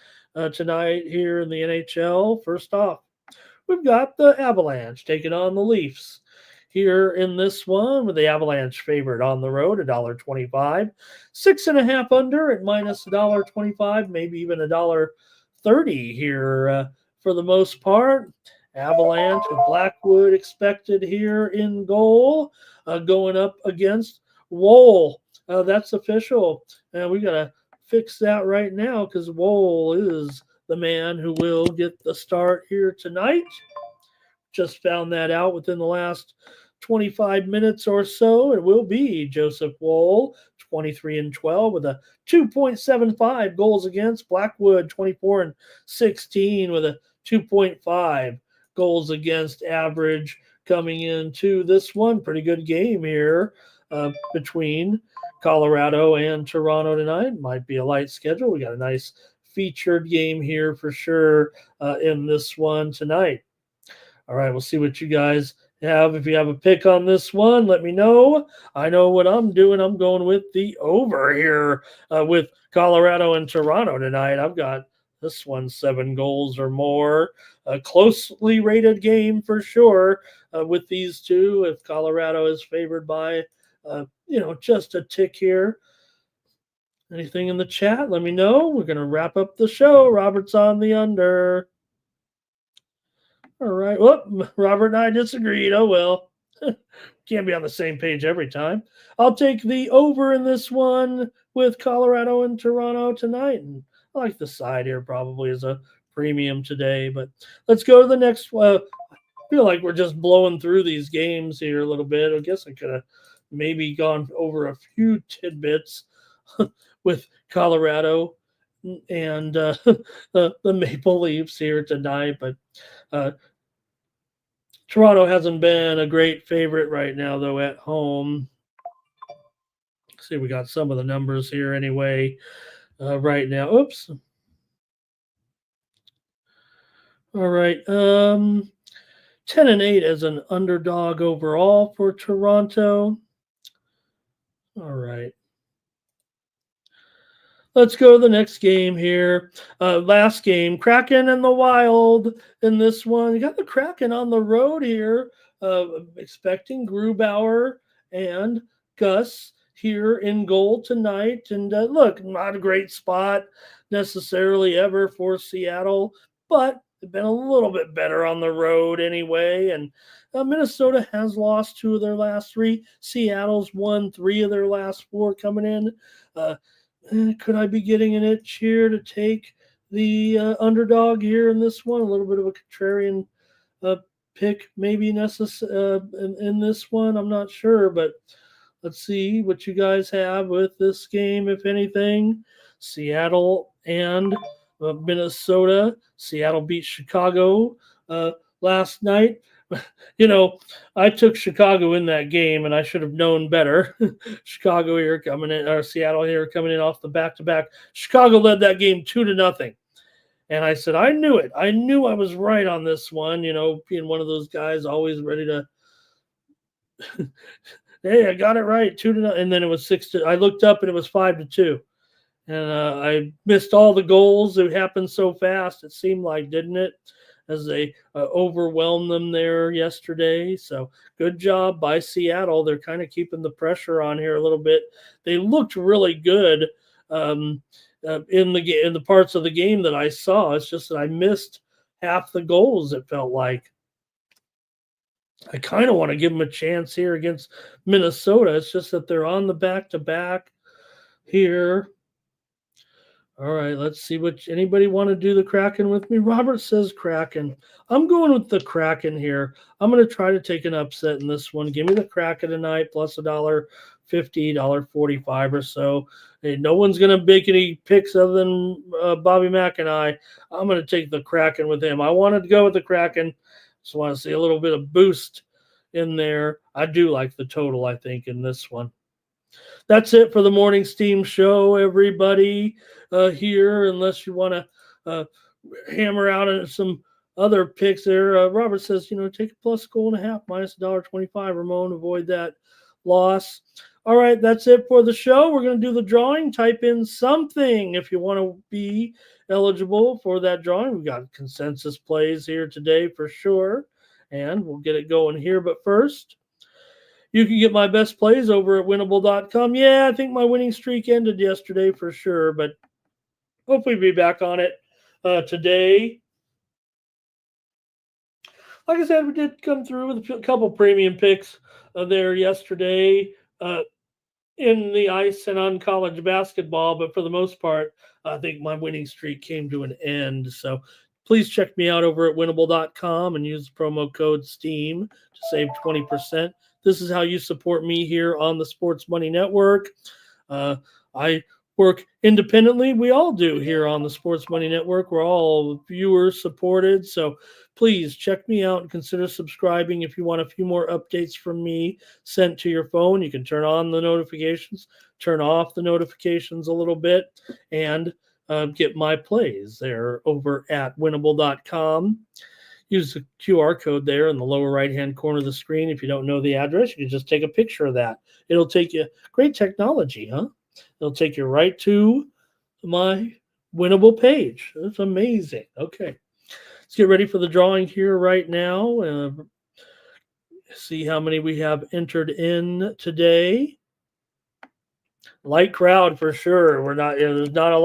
tonight here in the NHL. First off, we've got the Avalanche taking on the Leafs here in this one, with the Avalanche favored on the road, $1.25. 6.5 under at minus $1.25, maybe even $1.30 here for the most part. Avalanche with Blackwood expected here in goal, going up against Woll. That's official. We got to fix that right now because Woll is the man who will get the start here tonight. Just found that out within the last 25 minutes or so. It will be Joseph Woll, 23-12 with a 2.75 goals against. Blackwood, 24-16 with a 2.5 goals against average coming into this one. Pretty good game here between Colorado and Toronto tonight. Might be a light schedule. We got a nice featured game here for sure in this one tonight. All right, we'll see what you guys have. If you have a pick on this one, let me know. I know what I'm doing. I'm going with the over here with Colorado and Toronto tonight. I've got this one 7 goals or more. A closely rated game for sure with these two. If Colorado is favored by, just a tick here. Anything in the chat? Let me know. We're going to wrap up the show. Robert's on the under. All right. Well, Robert and I disagreed. Oh, well. Can't be on the same page every time. I'll take the over in this one with Colorado and Toronto tonight. And I like the side here probably as a premium today. But let's go to the next one. I feel like we're just blowing through these games here a little bit. I guess I could have maybe gone over a few tidbits with Colorado and the Maple Leafs here tonight. But uh, Toronto hasn't been a great favorite right now, though, at home. See, we got some of the numbers here anyway right now. Oops. All right. 10-8 as an underdog overall for Toronto. All right. Let's go to the next game here. Last game, Kraken and the Wild in this one. You got the Kraken on the road here, expecting Grubauer and Gus here in goal tonight. And look, not a great spot necessarily ever for Seattle, but they've been a little bit better on the road anyway. And Minnesota has lost 2 of their last 3. Seattle's won 3 of their last 4 coming in. Could I be getting an itch here to take the underdog here in this one? A little bit of a contrarian uh, pick, maybe necessary in this one. I'm not sure, but let's see what you guys have with this game, if anything. Seattle and Minnesota. Seattle beat Chicago last night. You know, I took Chicago in that game, and I should have known better. Chicago here coming in, or Seattle here coming in off the back-to-back. Chicago led that game 2-0, and I said I knew it. I knew I was right on this one. You know, being one of those guys always ready to. Hey, I got it right, 2-0, and then it was 6. I looked up and it was 5-2, and I missed all the goals. It happened so fast. It seemed like, didn't it? As they overwhelmed them there yesterday. So good job by Seattle. They're kind of keeping the pressure on here a little bit. They looked really good in the parts of the game that I saw. It's just that I missed half the goals. It felt like. I kind of want to give them a chance here against Minnesota. It's just that they're on the back-to-back here. All right, let's see what anybody want to do the Kraken with me. Robert says Kraken. I'm going with the Kraken here. I'm going to try to take an upset in this one. Give me the Kraken tonight plus $1.50, $1.45 or so. Hey, no one's going to make any picks other than Bobby Mack and I. I'm going to take the Kraken with him. I wanted to go with the Kraken. Just want to see a little bit of boost in there. I do like the total, I think, in this one. That's it for the morning steam show, everybody here, unless you want to hammer out some other picks there. Robert says, take a plus goal and a half, minus $1.25. Ramon, avoid that loss. All right, that's it for the show. We're going to do the drawing. Type in something if you want to be eligible for that drawing. We've got consensus plays here today for sure, and we'll get it going here. But first, you can get my best plays over at winnable.com. Yeah, I think my winning streak ended yesterday for sure, but hopefully be back on it today. Like I said, we did come through with a couple premium picks there yesterday in the ice and on college basketball, but for the most part, I think my winning streak came to an end. So please check me out over at winnable.com and use the promo code STEAM to save 20%. This is how you support me here on the Sports Money Network. I work independently. We all do here on the Sports Money Network. We're all viewer supported. So please check me out and consider subscribing. If you want a few more updates from me sent to your phone, you can turn on the notifications, turn off the notifications a little bit, and get my plays there over at winnable.com. Use the QR code there in the lower right-hand corner of the screen. If you don't know the address, you can just take a picture of that. It'll take you, great technology, huh? It'll take you right to my winnable page. That's amazing. Okay. Let's get ready for the drawing here right now. See how many we have entered in today. Light crowd for sure. There's not a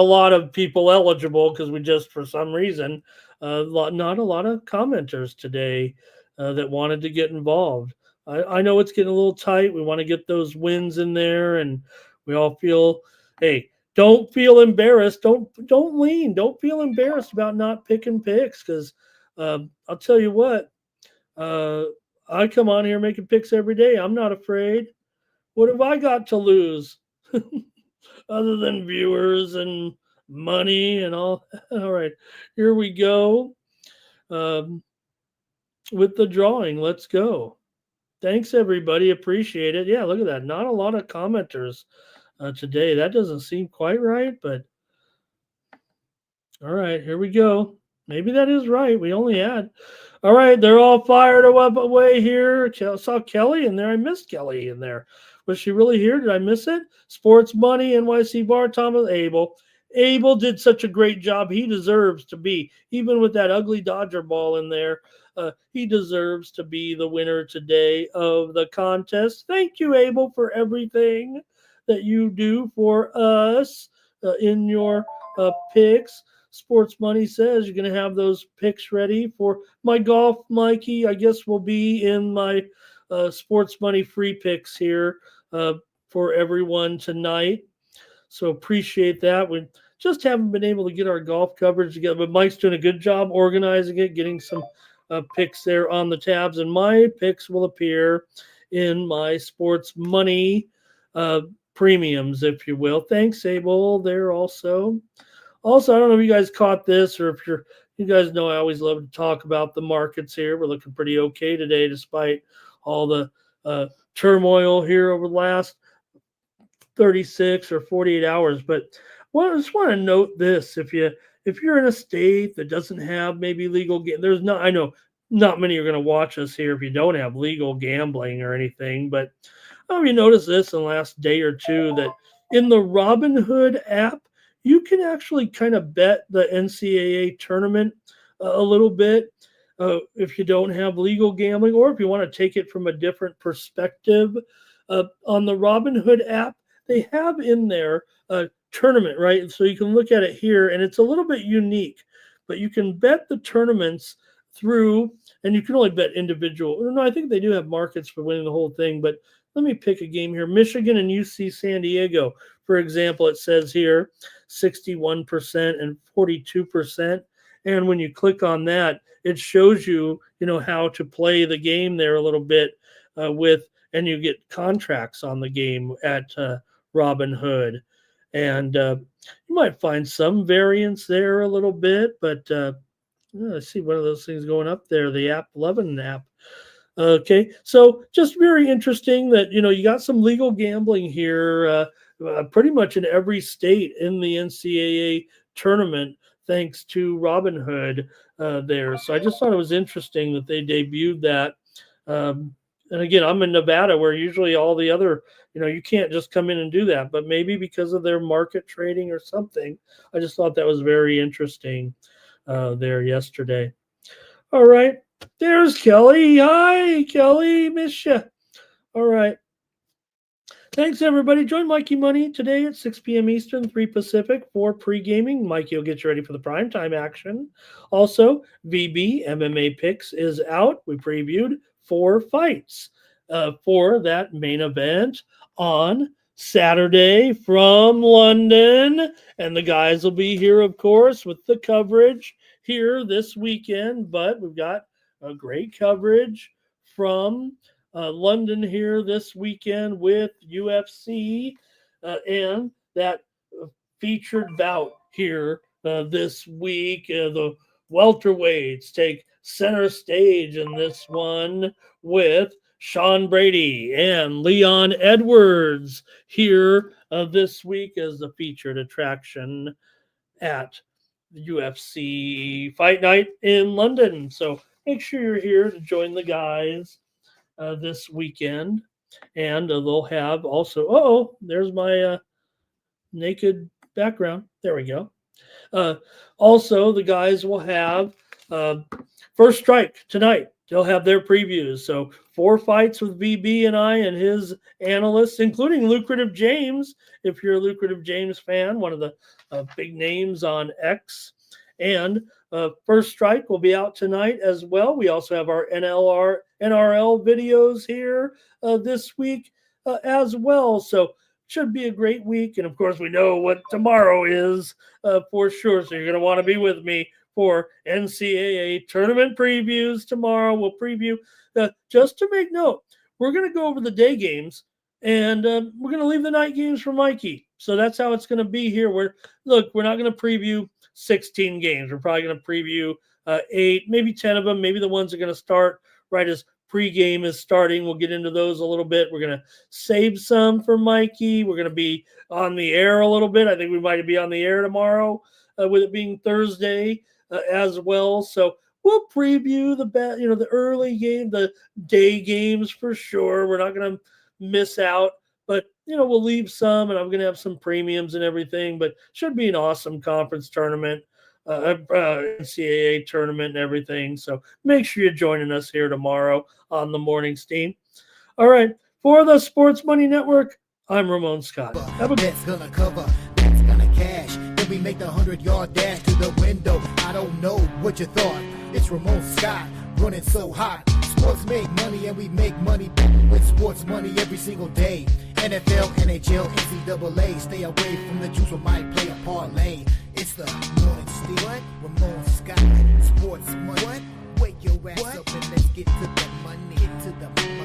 lot of people eligible because we just, for some reason, not a lot of commenters today that wanted to get involved. I know it's getting a little tight. We want to get those wins in there, and we all feel, hey, don't feel embarrassed. Don't lean. Don't feel embarrassed about not picking picks because I'll tell you what, I come on here making picks every day. I'm not afraid. What have I got to lose? other than viewers and money and all. All right, here we go um, with the drawing. Let's go. Thanks, everybody. Appreciate it. Yeah, look at that. Not a lot of commenters today. That doesn't seem quite right, but all right, here we go. Maybe that is right. We only had. All right, they're all fired up away here. Saw Kelly in there. I missed Kelly in there. Was she really here? Did I miss it? Sports Money, NYC Bar, Thomas Abel. Abel did such a great job. He deserves to be, even with that ugly Dodger ball in there, he deserves to be the winner today of the contest. Thank you, Abel, for everything that you do for us in your picks. Sports Money says you're going to have those picks ready for my golf, Mikey. I guess will be in my Sports Money free picks here for everyone tonight. So appreciate that. We just haven't been able to get our golf coverage together, but Mike's doing a good job organizing it, getting some picks there on the tabs, and my picks will appear in my Sports Money premiums, if you will. Thanks, Abel. There also. Also, I don't know if you guys caught this or if you guys know I always love to talk about the markets here. We're looking pretty okay today despite all the turmoil here over the last 36 or 48 hours. But I just want to note this. If you're in a state that doesn't have maybe legal I know not many are going to watch us here if you don't have legal gambling or anything, but you noticed this in the last day or two that in the Robinhood app, you can actually kind of bet the NCAA tournament a little bit if you don't have legal gambling, or if you want to take it from a different perspective. On the Robinhood app, they have in there a tournament, right? So you can look at it here, and it's a little bit unique, but you can bet the tournaments through, and you can only bet individual. No, I think they do have markets for winning the whole thing, but let me pick a game here. Michigan and UC San Diego, for example, it says here 61% and 42%. And when you click on that, it shows you, how to play the game there a little bit and you get contracts on the game at Robinhood. And you might find some variance there a little bit, but I see one of those things going up there, the app 11 app. Okay, so just very interesting that you got some legal gambling here, pretty much in every state in the NCAA tournament, thanks to Robinhood there. So I just thought it was interesting that they debuted that. And again, I'm in Nevada, where usually all the other, you can't just come in and do that. But maybe because of their market trading or something, I just thought that was very interesting there yesterday. All right. There's Kelly. Hi, Kelly. Miss ya. All right. Thanks, everybody. Join Mikey Money today at 6 p.m. Eastern, 3 Pacific for pre-gaming. Mikey will get you ready for the primetime action. Also, VB MMA Picks is out. We previewed 4 fights for that main event on Saturday from London. And the guys will be here, of course, with the coverage here this weekend. But we've got a great coverage from London here this weekend with UFC and that featured bout here this week. The welterweights take center stage in this one with Sean Brady and Leon Edwards here this week as the featured attraction at the UFC Fight Night in London. So make sure you're here to join the guys this weekend. And they'll have also, there's my naked background. There we go. Also, the guys will have First Strike tonight. They'll have their previews. So 4 fights with VB and I and his analysts, including Lucrative James, if you're a Lucrative James fan, one of the big names on X. And First Strike will be out tonight as well. We also have our NRL videos here this week as well. So should be a great week. And of course, we know what tomorrow is for sure. So you're going to want to be with me for NCAA tournament previews tomorrow. We'll preview. Just to make note, we're going to go over the day games, and we're going to leave the night games for Mikey. So that's how it's going to be here. We're not going to preview 16 games. We're probably going to preview 8, maybe 10 of them. Maybe the ones that are going to start right as pregame is starting. We'll get into those a little bit. We're going to save some for Mikey. We're going to be on the air a little bit. I think we might be on the air tomorrow with it being Thursday as well. So we'll preview the early game, the day games for sure. We're not going to miss out, but we'll leave some, and I'm going to have some premiums and everything, but should be an awesome conference tournament, NCAA tournament and everything. So make sure you're joining us here tomorrow on the morning's team. All right. For the Sports Money Network, I'm Ramon Scott. Have a good That's gonna cover, that's gonna cash. Then we make the 100-yard dash to the window. I don't know what you thought. It's Ramon Scott running so hot. Sports make money and we make money with sports money every single day. NFL, NHL, NCAA. Stay away from the juice, we might play a parlay. It's the morning steam. What? Ramon Scott, sports money. What? Wake your ass up and let's get to the money. Get to the money.